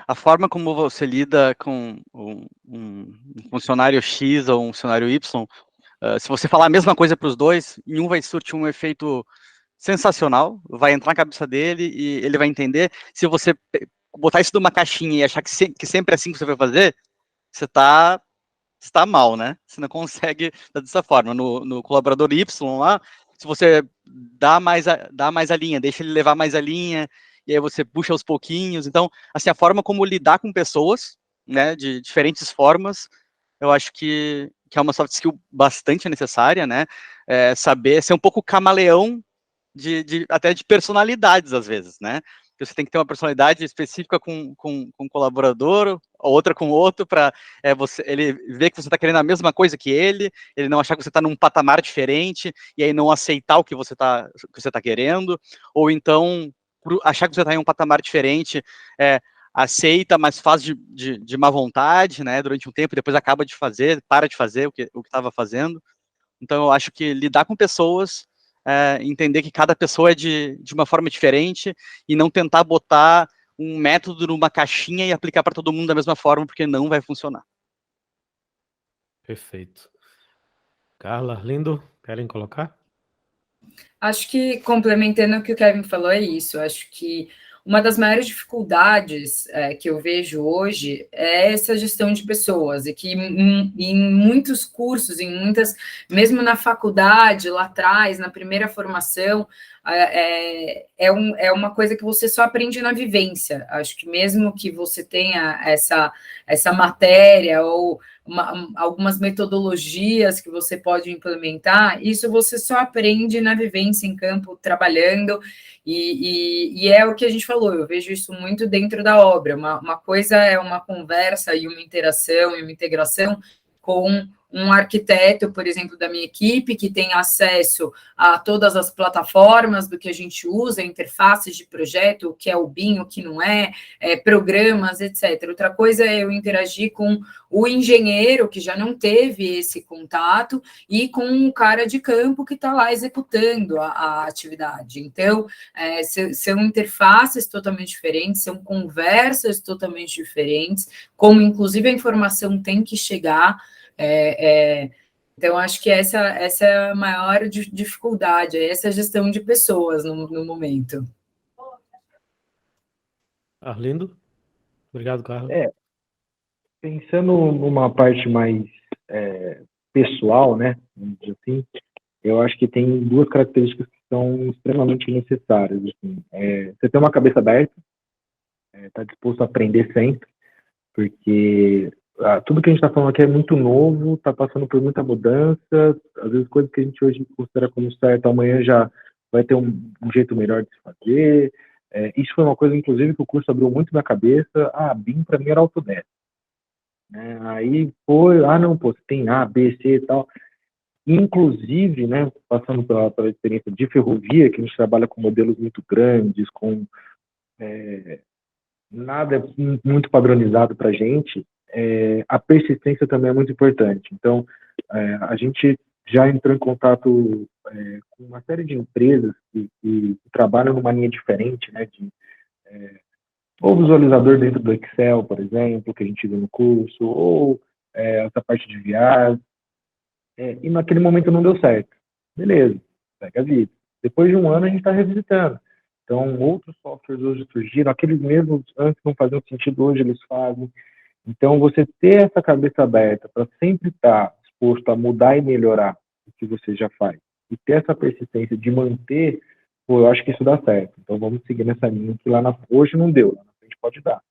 A forma como você lida com um funcionário X ou um funcionário Y, se você falar a mesma coisa para os dois, em um vai surtir um efeito sensacional, vai entrar na cabeça dele e ele vai entender. Se você botar isso numa caixinha e achar que sempre é assim que você vai fazer, você está mal, né? Você não consegue dessa forma. No colaborador Y lá, se você dá mais a linha, deixa ele levar mais a linha, e aí você puxa aos pouquinhos. Então, assim, a forma como lidar com pessoas, né, de diferentes formas, eu acho que é uma soft skill bastante necessária, né? Saber ser um pouco camaleão até de personalidades, às vezes, né? Você tem que ter uma personalidade específica com um colaborador, outra com outro, para ele ver que você está querendo a mesma coisa que ele não achar que você está num patamar diferente, e aí não aceitar o que você tá querendo, ou então achar que você está em um patamar diferente, aceita, mas faz de má vontade, né, durante um tempo, e depois acaba de fazer, para de fazer o que estava fazendo. Então, eu acho que lidar com pessoas, entender que cada pessoa é de uma forma diferente e não tentar botar um método numa caixinha e aplicar para todo mundo da mesma forma, porque não vai funcionar. Perfeito. Carla, Lindo, querem colocar? Acho que, complementando o que o Kevin falou, é isso. Acho que uma das maiores dificuldades que eu vejo hoje é essa gestão de pessoas, e que em muitos cursos, mesmo na faculdade, lá atrás, na primeira formação, é uma coisa que você só aprende na vivência. Acho que mesmo que você tenha essa matéria ou algumas metodologias que você pode implementar, isso você só aprende na vivência em campo, trabalhando, e é o que a gente falou, eu vejo isso muito dentro da obra. Uma coisa é uma conversa e uma interação e uma integração com um arquiteto, por exemplo, da minha equipe, que tem acesso a todas as plataformas do que a gente usa, interfaces de projeto, o que é o BIM, o que não é, programas, etc. Outra coisa é eu interagir com o engenheiro, que já não teve esse contato, e com um cara de campo que está lá executando a atividade. Então, são interfaces totalmente diferentes, são conversas totalmente diferentes, como, inclusive, a informação tem que chegar. Então, acho que essa é a maior dificuldade, essa gestão de pessoas no momento. Arlindo? Obrigado, Carla. Pensando numa parte mais pessoal, né, vamos dizer assim, eu acho que tem duas características que são extremamente necessárias. Assim. Você ter uma cabeça aberta, estar disposto a aprender sempre, porque tudo que a gente está falando aqui é muito novo, está passando por muita mudança, às vezes coisas que a gente hoje considera como certo, amanhã já vai ter um jeito melhor de se fazer. Isso foi uma coisa, inclusive, que o curso abriu muito na cabeça. BIM para mim era Autodesk. Aí foi, não, pô, você tem A, B, C e tal. Inclusive, né, passando pela experiência de ferrovia, que a gente trabalha com modelos muito grandes, com nada muito padronizado para a gente, a persistência também é muito importante. Então, a gente já entrou em contato com uma série de empresas que trabalham numa linha diferente, né, de ou visualizador dentro do Excel, por exemplo, que a gente viu no curso, ou essa parte de VR, e naquele momento não deu certo. Beleza, segue a vida. Depois de um ano a gente está revisitando. Então, outros softwares hoje surgiram, aqueles mesmos antes não faziam sentido, hoje eles fazem. Então, você ter essa cabeça aberta para sempre estar disposto a mudar e melhorar o que você já faz, e ter essa persistência de manter, eu acho que isso dá certo. Então, vamos seguir nessa linha que hoje não deu, lá na frente pode dar.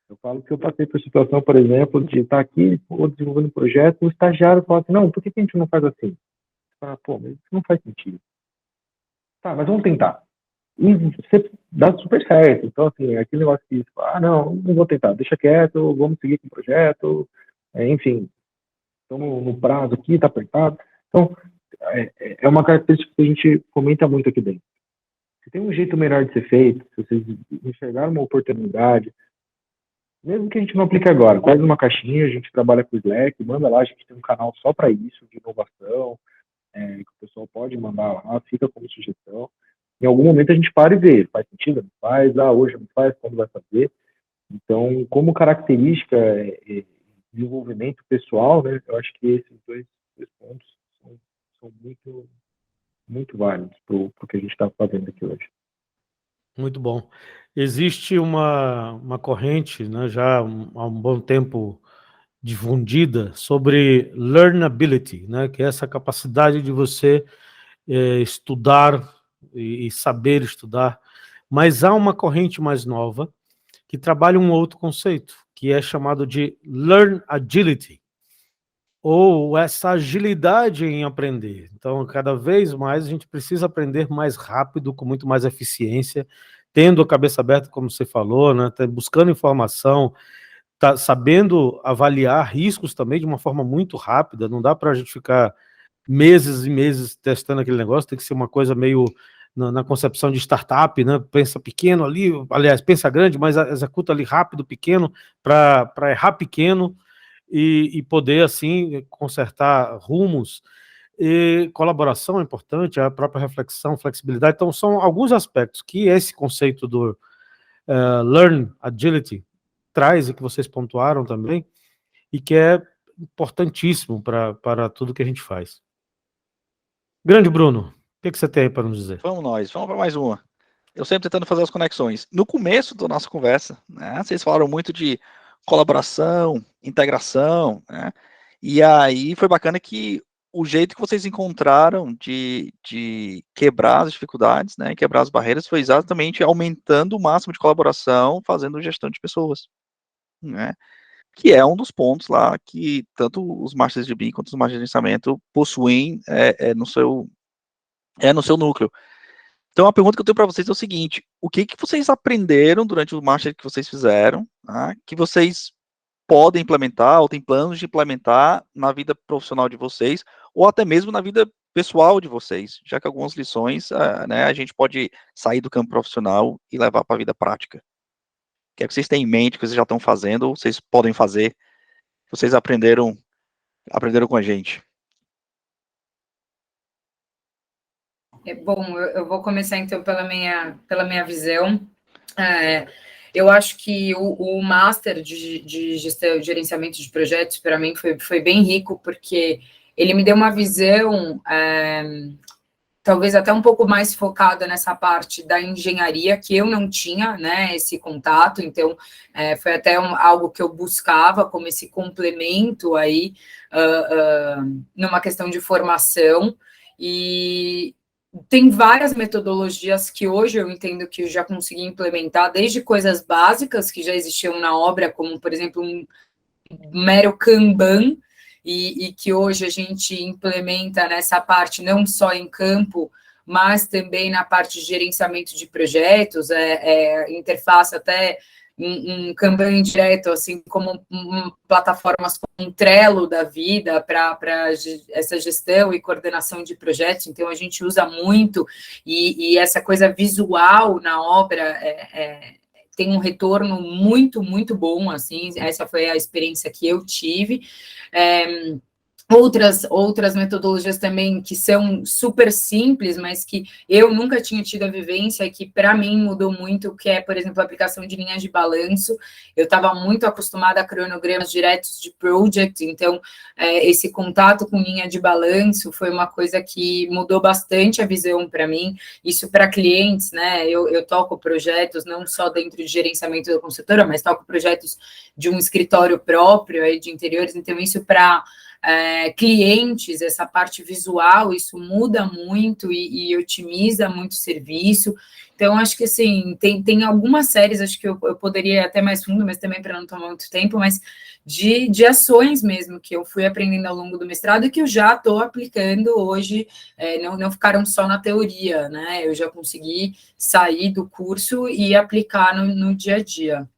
Eu falo que eu passei por situação, por exemplo, de estar aqui desenvolvendo um projeto, o estagiário fala assim, não, por que a gente não faz assim? Você fala, pô, mas isso não faz sentido. Tá, mas vamos tentar. E você dá super certo. Então, assim, aquele negócio que não vou tentar, deixa quieto, vamos seguir com o projeto, enfim, estamos no prazo aqui, está apertado. Então, é uma característica que a gente comenta muito aqui dentro. Se tem um jeito melhor de ser feito, se vocês enxergaram uma oportunidade, mesmo que a gente não aplique agora, faz uma caixinha, a gente trabalha com o Slack, manda lá, a gente tem um canal só para isso, de inovação, que o pessoal pode mandar lá, fica como sugestão. Em algum momento a gente para e vê, faz sentido, não faz, hoje não faz, quando vai fazer. Então, como característica, desenvolvimento pessoal, né, eu acho que esses dois pontos são muito, muito válidos para o que a gente está fazendo aqui hoje. Muito bom. Existe uma corrente, né, já há um bom tempo difundida sobre learnability, né, que é essa capacidade de você estudar e saber estudar, mas há uma corrente mais nova que trabalha um outro conceito, que é chamado de Learn Agility, ou essa agilidade em aprender. Então, cada vez mais a gente precisa aprender mais rápido, com muito mais eficiência, tendo a cabeça aberta, como você falou, né, buscando informação, sabendo avaliar riscos também de uma forma muito rápida. Não dá para a gente ficar meses e meses testando aquele negócio, tem que ser uma coisa meio na concepção de startup, né? Pensa pequeno ali, aliás, pensa grande, mas executa ali rápido, pequeno, para errar pequeno e poder, assim, consertar rumos. E colaboração é importante, a própria reflexão, flexibilidade. Então, são alguns aspectos que esse conceito do Learn Agility traz, e que vocês pontuaram também, e que é importantíssimo para tudo que a gente faz. Grande Bruno, o que você tem aí para nos dizer? Vamos para mais uma. Eu sempre tentando fazer as conexões. No começo da nossa conversa, né, vocês falaram muito de colaboração, integração, né, e aí foi bacana que o jeito que vocês encontraram de quebrar as dificuldades, né, quebrar as barreiras, foi exatamente aumentando o máximo de colaboração, fazendo gestão de pessoas, né, que é um dos pontos lá que tanto os Masters de BIM quanto os Masters de Gerenciamento possuem no seu núcleo. Então, a pergunta que eu tenho para vocês é o seguinte: o que vocês aprenderam durante o Master que vocês fizeram, tá, que vocês podem implementar, ou têm planos de implementar na vida profissional de vocês, ou até mesmo na vida pessoal de vocês, já que algumas lições, né, a gente pode sair do campo profissional e levar para a vida prática. O que é que vocês têm em mente, que vocês já estão fazendo, ou vocês podem fazer, que vocês aprenderam com a gente? Bom, eu vou começar então pela minha visão. Eu acho que o Master de gestão e gerenciamento de projetos, para mim, foi bem rico, porque ele me deu uma visão talvez até um pouco mais focada nessa parte da engenharia, que eu não tinha, né, esse contato, então foi até algo que eu buscava como esse complemento aí, numa questão de formação, e tem várias metodologias que hoje eu entendo que eu já consegui implementar, desde coisas básicas que já existiam na obra, como, por exemplo, um mero Kanban, e que hoje a gente implementa nessa parte não só em campo, mas também na parte de gerenciamento de projetos, interface até um Kanban direto, assim como plataformas como um Trello da vida para essa gestão e coordenação de projetos, então a gente usa muito, e essa coisa visual na obra tem um retorno muito, muito bom, assim, essa foi a experiência que eu tive. Outras metodologias também que são super simples, mas que eu nunca tinha tido a vivência e que para mim mudou muito, que é, por exemplo, a aplicação de linhas de balanço. Eu estava muito acostumada a cronogramas diretos de project, então esse contato com linha de balanço foi uma coisa que mudou bastante a visão para mim. Isso para clientes, né? Eu toco projetos não só dentro de gerenciamento da consultora, mas toco projetos de um escritório próprio aí de interiores, então isso para clientes, essa parte visual, isso muda muito e otimiza muito o serviço. Então, acho que, assim, tem algumas séries, acho que eu poderia ir até mais fundo, mas também para não tomar muito tempo, mas de ações mesmo, que eu fui aprendendo ao longo do mestrado e que eu já estou aplicando hoje, não ficaram só na teoria, né? Eu já consegui sair do curso e aplicar no dia a dia.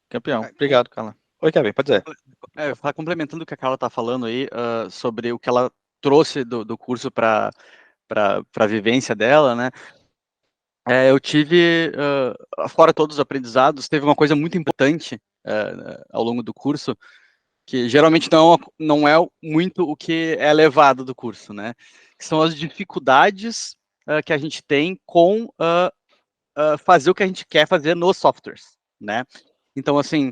Campeão. Obrigado, Carla. Oi, Kevin, pode dizer. Complementando o que a Carla está falando aí, sobre o que ela trouxe do curso para a vivência dela, né? Eu tive, fora todos os aprendizados, teve uma coisa muito importante ao longo do curso, que geralmente não é muito o que é levado do curso, né? Que são as dificuldades que a gente tem com fazer o que a gente quer fazer nos softwares, né? Então, assim,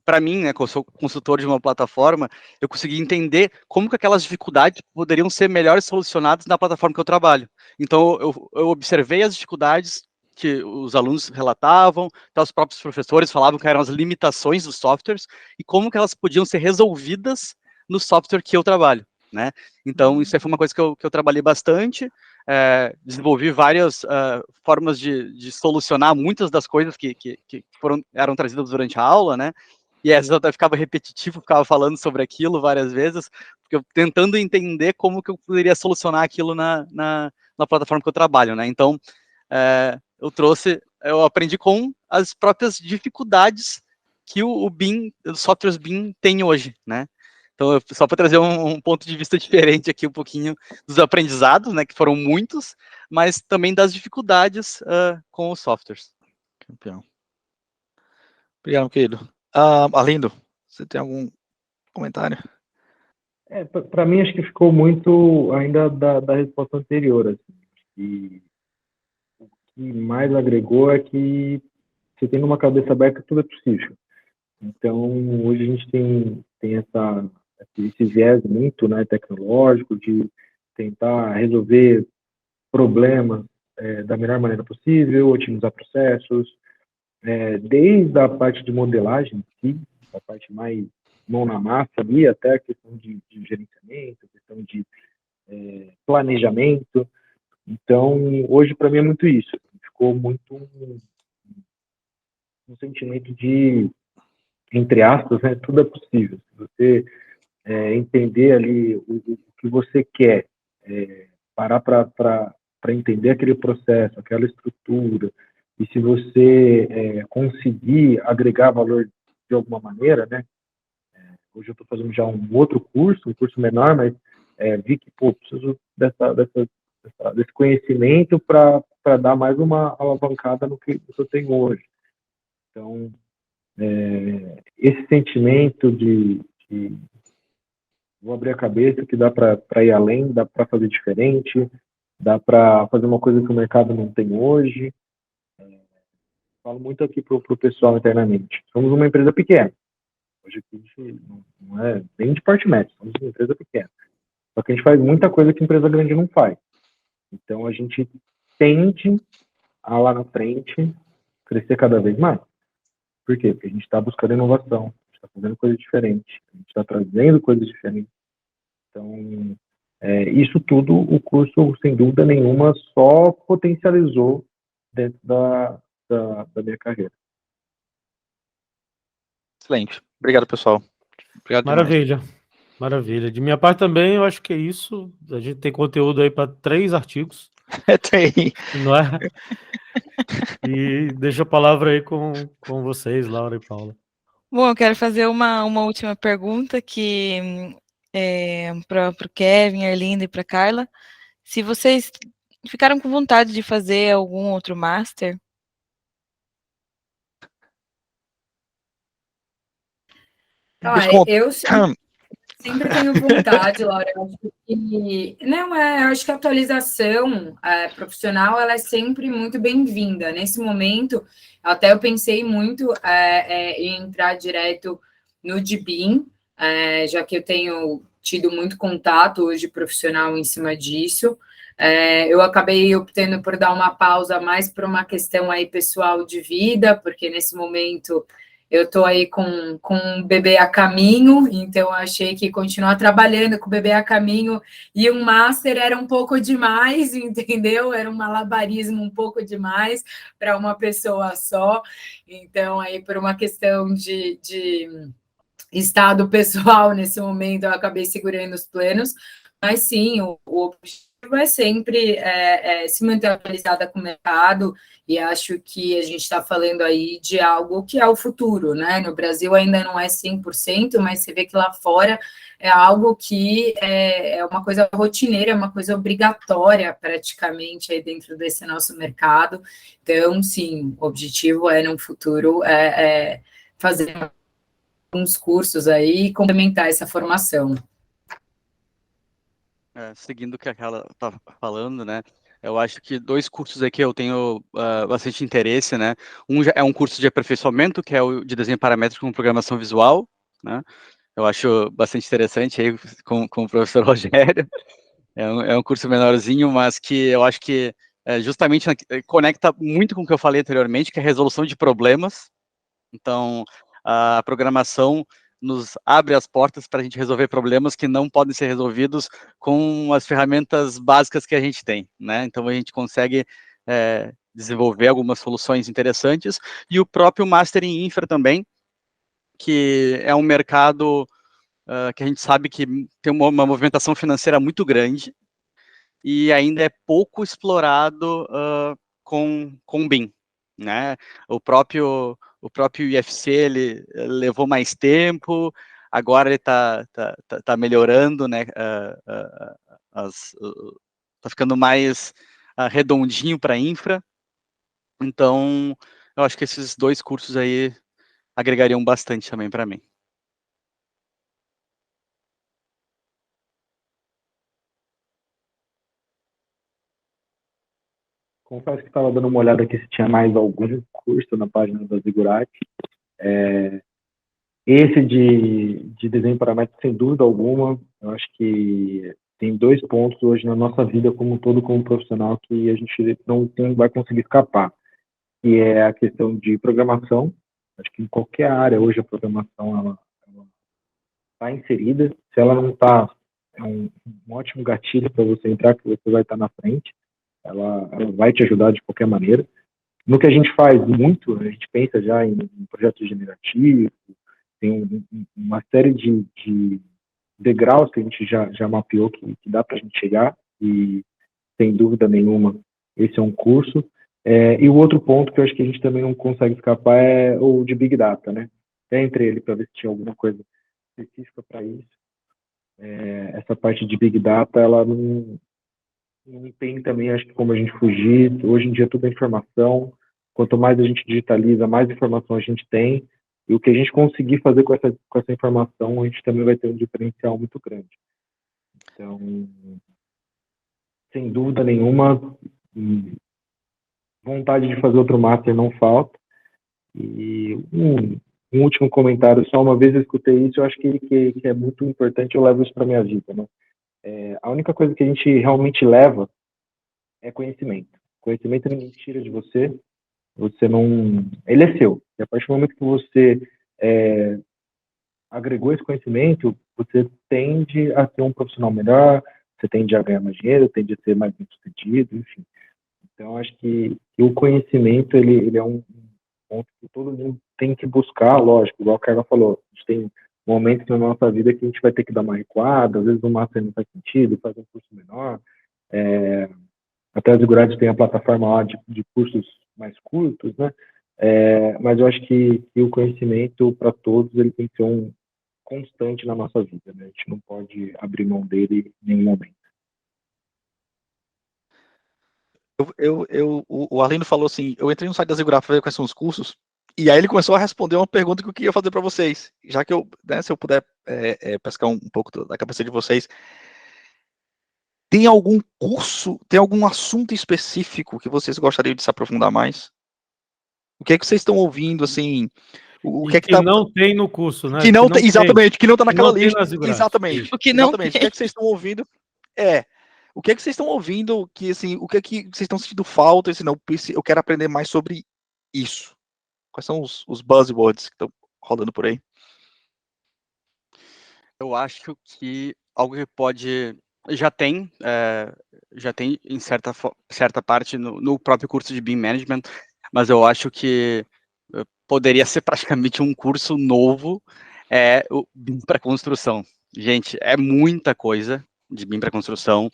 para mim, né, que eu sou consultor de uma plataforma, eu consegui entender como que aquelas dificuldades poderiam ser melhores solucionadas na plataforma que eu trabalho. Então, eu observei as dificuldades que os alunos relatavam, até os próprios professores falavam que eram as limitações dos softwares e como que elas podiam ser resolvidas no software que eu trabalho, né? Então, isso foi uma coisa que eu trabalhei bastante, desenvolvi várias formas de solucionar muitas das coisas que eram trazidas durante a aula, né? E às vezes eu até ficava repetitivo, ficava falando sobre aquilo várias vezes, porque eu tentando entender como que eu poderia solucionar aquilo na plataforma que eu trabalho, né? Então, eu aprendi com as próprias dificuldades que o BIM, os softwares BIM tem hoje, né? Então, só para trazer um ponto de vista diferente aqui, um pouquinho dos aprendizados, né, que foram muitos, mas também das dificuldades com os softwares. Campeão. Obrigado, querido. Arlindo, você tem algum comentário? Para mim, acho que ficou muito ainda da resposta anterior. Assim, e o que mais agregou é que você tendo uma cabeça aberta, tudo é possível. Então, hoje a gente tem esse viés muito, né, tecnológico de tentar resolver problemas da melhor maneira possível, otimizar processos, desde a parte de modelagem, sim, a parte mais mão na massa ali, até a questão de gerenciamento, a questão de planejamento. Então, hoje, para mim, é muito isso. Ficou muito um sentimento de, entre aspas, né, tudo é possível. Se você entender ali o que você quer, parar para entender aquele processo, aquela estrutura, e se você conseguir agregar valor de alguma maneira, né? Hoje eu estou fazendo já um outro curso, um curso menor, mas vi que, preciso desse conhecimento para dar mais uma alavancada no que eu tenho hoje. Então, esse sentimento de vou abrir a cabeça, que dá para ir além, dá para fazer diferente, dá para fazer uma coisa que o mercado não tem hoje. Falo muito aqui para o pessoal internamente. Somos uma empresa pequena. Hoje aqui a gente não é nem de porte médio, somos uma empresa pequena. Só que a gente faz muita coisa que empresa grande não faz. Então, a gente tende a, lá na frente, crescer cada vez mais. Por quê? Porque a gente está buscando inovação, a gente está fazendo coisas diferentes, a gente está trazendo coisas diferentes. Então, isso tudo, o curso, sem dúvida nenhuma, só potencializou dentro da minha carreira. Excelente. Obrigado, pessoal. Obrigado demais. Maravilha, maravilha. De minha parte também, eu acho que é isso. A gente tem conteúdo aí para 3 artigos, Tem. não é? E deixo a palavra aí com vocês, Laura e Paula. Bom, eu quero fazer uma última pergunta que para o Kevin, Arlinda e para Carla. Se vocês ficaram com vontade de fazer algum outro master? Desculpa. Eu sempre tenho vontade, Laura. Eu acho que, não, eu acho que a atualização profissional ela é sempre muito bem-vinda. Nesse momento, até eu pensei muito em entrar direto no DBIM, já que eu tenho tido muito contato hoje profissional em cima disso. Eu acabei optando por dar uma pausa mais por uma questão aí pessoal de vida, porque nesse momento eu estou aí com um bebê a caminho, então achei que continuar trabalhando com o bebê a caminho e um master era um pouco demais, entendeu? Era um malabarismo um pouco demais para uma pessoa só. Então, aí, por uma questão de estado pessoal nesse momento, eu acabei segurando os planos, mas sim, o objetivo é sempre se manter atualizada com o mercado, e acho que a gente está falando aí de algo que é o futuro, né? No Brasil ainda não é 100%, mas você vê que lá fora é algo que é uma coisa rotineira, é uma coisa obrigatória praticamente aí dentro desse nosso mercado. Então, sim, o objetivo é no futuro fazer uns cursos aí e complementar essa formação. Seguindo o que aquela estava falando, né? Eu acho que 2 cursos aqui eu tenho bastante interesse, né? Um é um curso de aperfeiçoamento, que é o de desenho paramétrico com programação visual, né? Eu acho bastante interessante aí com o professor Rogério. É um curso menorzinho, mas que eu acho que justamente conecta muito com o que eu falei anteriormente, que é a resolução de problemas. Então, a programação nos abre as portas para a gente resolver problemas que não podem ser resolvidos com as ferramentas básicas que a gente tem, né? Então, a gente consegue desenvolver algumas soluções interessantes, e o próprio Master em Infra também, que é um mercado que a gente sabe que tem uma movimentação financeira muito grande, e ainda é pouco explorado com o BIM, né? O próprio IFC, ele levou mais tempo, agora ele está melhorando, né? Está ficando mais redondinho para infra. Então, eu acho que esses 2 cursos aí agregariam bastante também para mim. Confesso que estava dando uma olhada aqui se tinha mais algum curso na página da Ziggurat. Esse de desenho paramétrico, sem dúvida alguma, eu acho que tem 2 pontos hoje na nossa vida como um todo, como profissional, que a gente não vai conseguir escapar, que é a questão de programação. Acho que em qualquer área hoje a programação ela está inserida. Se ela não está, é um ótimo gatilho para você entrar, que você vai estar na frente. Ela vai te ajudar de qualquer maneira. No que a gente faz muito, a gente pensa já em projetos generativos, tem uma série de degraus que a gente já mapeou que dá para a gente chegar, e sem dúvida nenhuma esse é um curso. E o outro ponto que eu acho que a gente também não consegue escapar é o de Big Data, né? Até entrei ali para ver se tinha alguma coisa específica para isso. Essa parte de Big Data, ela não tem também, acho que como a gente fugir. Hoje em dia tudo é informação, quanto mais a gente digitaliza, mais informação a gente tem, e o que a gente conseguir fazer com essa informação, a gente também vai ter um diferencial muito grande. Então, sem dúvida nenhuma, vontade de fazer outro master não falta. E um último comentário, só uma vez eu escutei isso, eu acho que é muito importante, eu levo isso para minha vida, né? a única coisa que a gente realmente leva é conhecimento. Conhecimento ninguém tira de você, você não... Ele é seu. E a partir do momento que você agregou esse conhecimento, você tende a ser um profissional melhor, você tende a ganhar mais dinheiro, tende a ser mais bem-sucedido, enfim. Então, acho que o conhecimento, ele é um ponto que todo mundo tem que buscar, lógico, igual a Carla falou, a gente tem momentos na nossa vida que a gente vai ter que dar uma recuada, às vezes o master não faz sentido, faz um curso menor, até as Zigurats tem a plataforma lá de cursos mais curtos, né? Mas eu acho que o conhecimento, para todos, ele tem que ser um constante na nossa vida, né? A gente não pode abrir mão dele em nenhum momento. O Arlindo falou assim, eu entrei no site da Zigurat para ver quais são os cursos, e aí ele começou a responder uma pergunta que eu queria fazer para vocês, já que se eu puder pescar um pouco da cabeça de vocês, tem algum curso, tem algum assunto específico que vocês gostariam de se aprofundar mais? O que é que vocês estão ouvindo, assim, o que é que tá... não tem no curso, né? Que não tem, exatamente, que não tá naquela lista. Exatamente. O que não exatamente. tem. O que é que vocês estão ouvindo? O que é que vocês estão ouvindo que, assim, o que é que vocês estão sentindo falta? Assim, não, eu quero aprender mais sobre isso. Quais são os buzzwords que estão rodando por aí? Eu acho que algo que pode... Já tem em certa parte no próprio curso de BIM Management, mas eu acho que poderia ser praticamente um curso novo, o BIM para construção. Gente, é muita coisa de BIM para construção.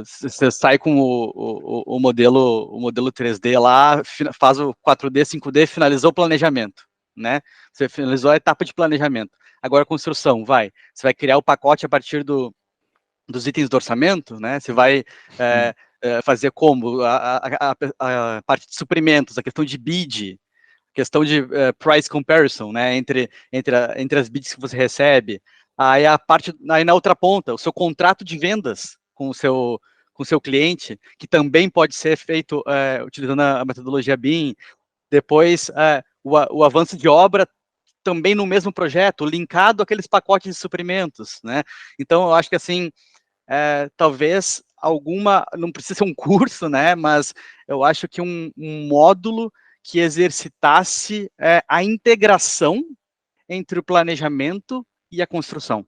Você sai com o modelo 3D lá, faz o 4D, 5D, finalizou o planejamento, né? Você finalizou a etapa de planejamento. Agora a construção, você vai criar o pacote a partir dos itens do orçamento, né? Você vai fazer como? A parte de suprimentos, a questão de bid, questão de price comparison, né? Entre as bids que você recebe. Aí na outra ponta, o seu contrato de vendas com o seu cliente, que também pode ser feito utilizando a metodologia BIM. Depois, o avanço de obra também no mesmo projeto, linkado àqueles pacotes de suprimentos, né? Então, eu acho que, assim, talvez não precisa ser um curso, né? Mas eu acho que um módulo que exercitasse a integração entre o planejamento e a construção.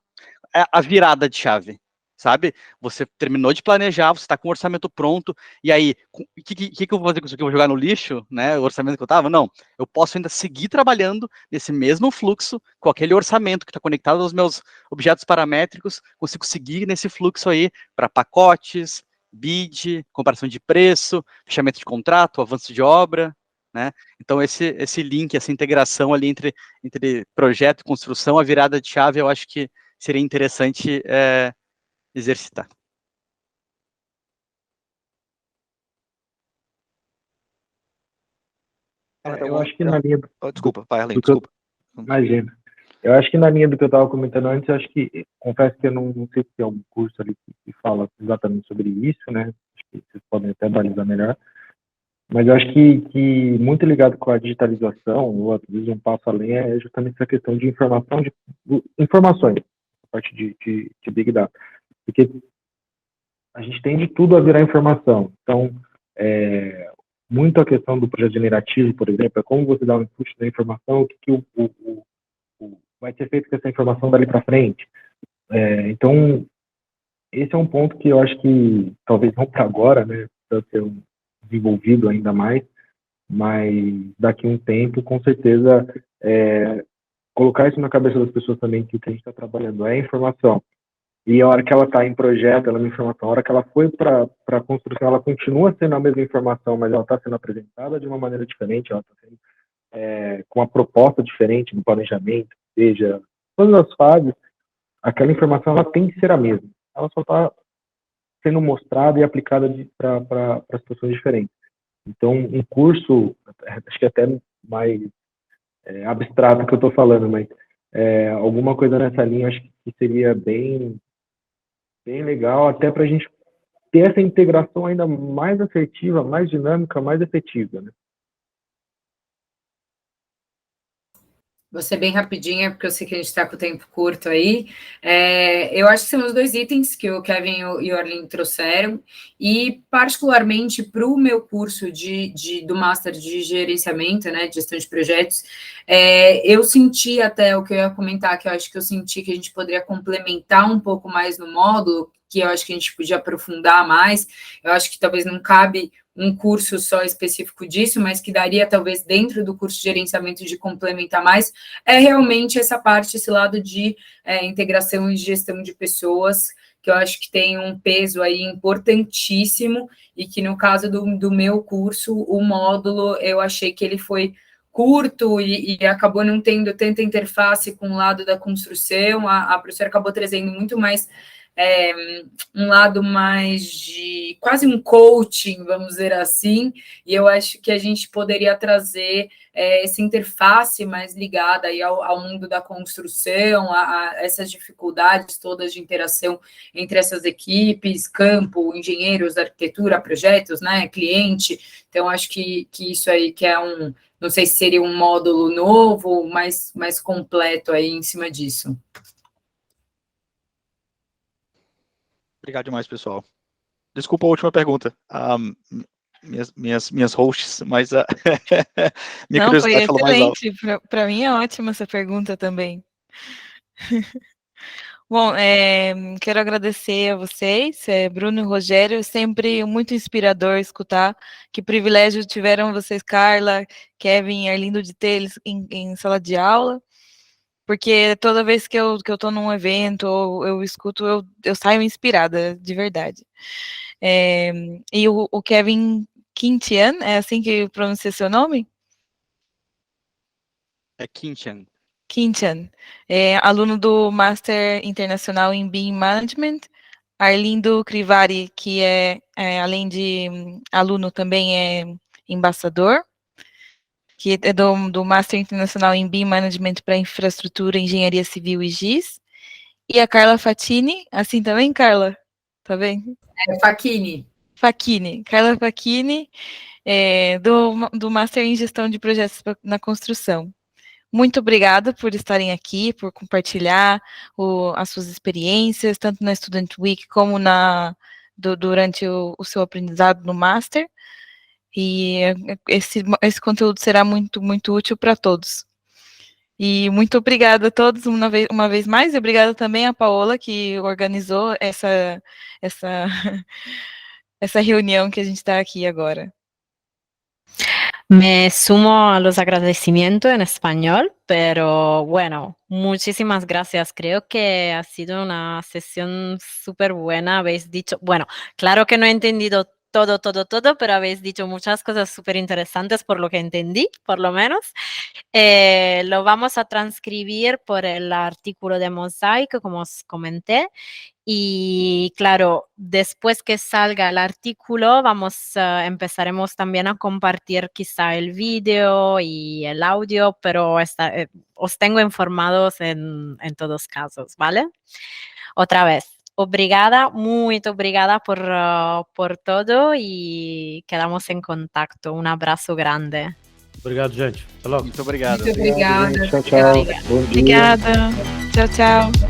A virada de chave, sabe? Você terminou de planejar, você está com o orçamento pronto, e aí, o que eu vou fazer com isso aqui? Eu vou jogar no lixo, né? O orçamento que eu estava? Não, eu posso ainda seguir trabalhando nesse mesmo fluxo, com aquele orçamento que está conectado aos meus objetos paramétricos, consigo seguir nesse fluxo aí para pacotes, bid, comparação de preço, fechamento de contrato, avanço de obra, né? Então, esse link, essa integração ali entre projeto e construção, a virada de chave, eu acho que seria interessante exercitar. Eu acho que na linha do... Desculpa, vai, Arlindo, desculpa. Imagina. Eu acho que na linha do que eu estava comentando antes, eu acho que, confesso que eu não sei se tem algum curso ali que fala exatamente sobre isso, né? Acho que vocês podem até balizar melhor. Mas eu acho que muito ligado com a digitalização, ou às vezes um passo além, é justamente essa questão de informações, a parte de Big Data. Porque a gente tem de tudo a virar informação. Então, muito a questão do projeto generativo, por exemplo, é como você dá um input da informação, o que vai ser feito com essa informação dali para frente. Então, esse é um ponto que eu acho que, talvez não para agora, né, para ser desenvolvido ainda mais, mas daqui a um tempo, com certeza, colocar isso na cabeça das pessoas também, que o que a gente está trabalhando é informação. E a hora que ela está em projeto, ela é uma informação. A hora que ela foi para a construção, ela continua sendo a mesma informação, mas ela está sendo apresentada de uma maneira diferente, ela está sendo com uma proposta diferente no planejamento, seja, todas as fases, aquela informação ela tem que ser a mesma. Ela só está sendo mostrada e aplicada para situações diferentes. Então, um curso, acho que é até mais abstrato que eu estou falando, mas alguma coisa nessa linha acho que seria bem legal, até para a gente ter essa integração ainda mais assertiva, mais dinâmica, mais efetiva, né? Vou ser bem rapidinha, porque eu sei que a gente está com o tempo curto aí. Eu acho que são os 2 itens que o Kevin e o Arlindo trouxeram, e particularmente para o meu curso do Master de Gerenciamento, né, de Gestão de Projetos, eu senti até o que eu ia comentar, que eu acho que eu senti que a gente poderia complementar um pouco mais no módulo, que eu acho que a gente podia aprofundar mais. Eu acho que talvez não cabe um curso só específico disso, mas que daria, talvez, dentro do curso de gerenciamento, de complementar mais, é realmente essa parte, esse lado de integração e gestão de pessoas, que eu acho que tem um peso aí importantíssimo, e que no caso do meu curso, o módulo, eu achei que ele foi curto e acabou não tendo tanta interface com o lado da construção. A professora acabou trazendo muito mais um lado mais de quase um coaching, vamos dizer assim, e eu acho que a gente poderia trazer essa interface mais ligada aí ao mundo da construção, a essas dificuldades todas de interação entre essas equipes, campo, engenheiros, arquitetura, projetos, né, cliente. Então, acho que isso aí que é não sei se seria um módulo novo, mais completo aí em cima disso. Obrigado demais, pessoal. Desculpa a última pergunta. Minhas hosts, mas minha Não, foi curiosidade falou mais alto. excelente. Para mim é ótima essa pergunta também. Bom, quero agradecer a vocês, Bruno e Rogério, sempre muito inspirador escutar. Que privilégio tiveram vocês, Carla, Kevin e Arlindo, de ter eles em sala de aula, porque toda vez que eu estou num evento ou eu escuto, eu saio inspirada, de verdade. E o Kevin Quintian, é assim que pronuncia seu nome? É Quintian. Quintian, aluno do Master Internacional em BIM Management. Arlindo Crivari, que além de aluno, também é embaixador, que é do Master Internacional em BIM Management para Infraestrutura, Engenharia Civil e GIS. E a Carla Fatini, assim também, Carla? Tá bem? Facchini. Carla Facchini, do Master em Gestão de Projetos na Construção. Muito obrigada por estarem aqui, por compartilhar as suas experiências, tanto na Student Week como durante o seu aprendizado no Master. E esse conteúdo será muito, muito útil para todos. E muito obrigada a todos uma vez mais, e obrigada também a Paola, que organizou essa reunião que a gente está aqui agora. Me sumo a los agradecimientos en español, pero bueno, muchísimas gracias. Creo que ha sido una sesión súper buena. Habéis dicho, bueno, claro que no he entendido todo, pero habéis dicho muchas cosas súper interesantes por lo que entendí, por lo menos. Lo vamos a transcribir por el artículo de Mosaic, como os comenté. Y claro, después que salga el artículo, empezaremos también a compartir quizá el vídeo y el audio, pero os tengo informados en todos casos, ¿vale? Otra vez, obrigada, muy obrigada por todo y quedamos en contacto. Un abraço grande. Obrigado, gente. Até logo. Muito obrigado. Muito obrigada. Tchau, tchau. Bom dia. Obrigada. Tchau, tchau.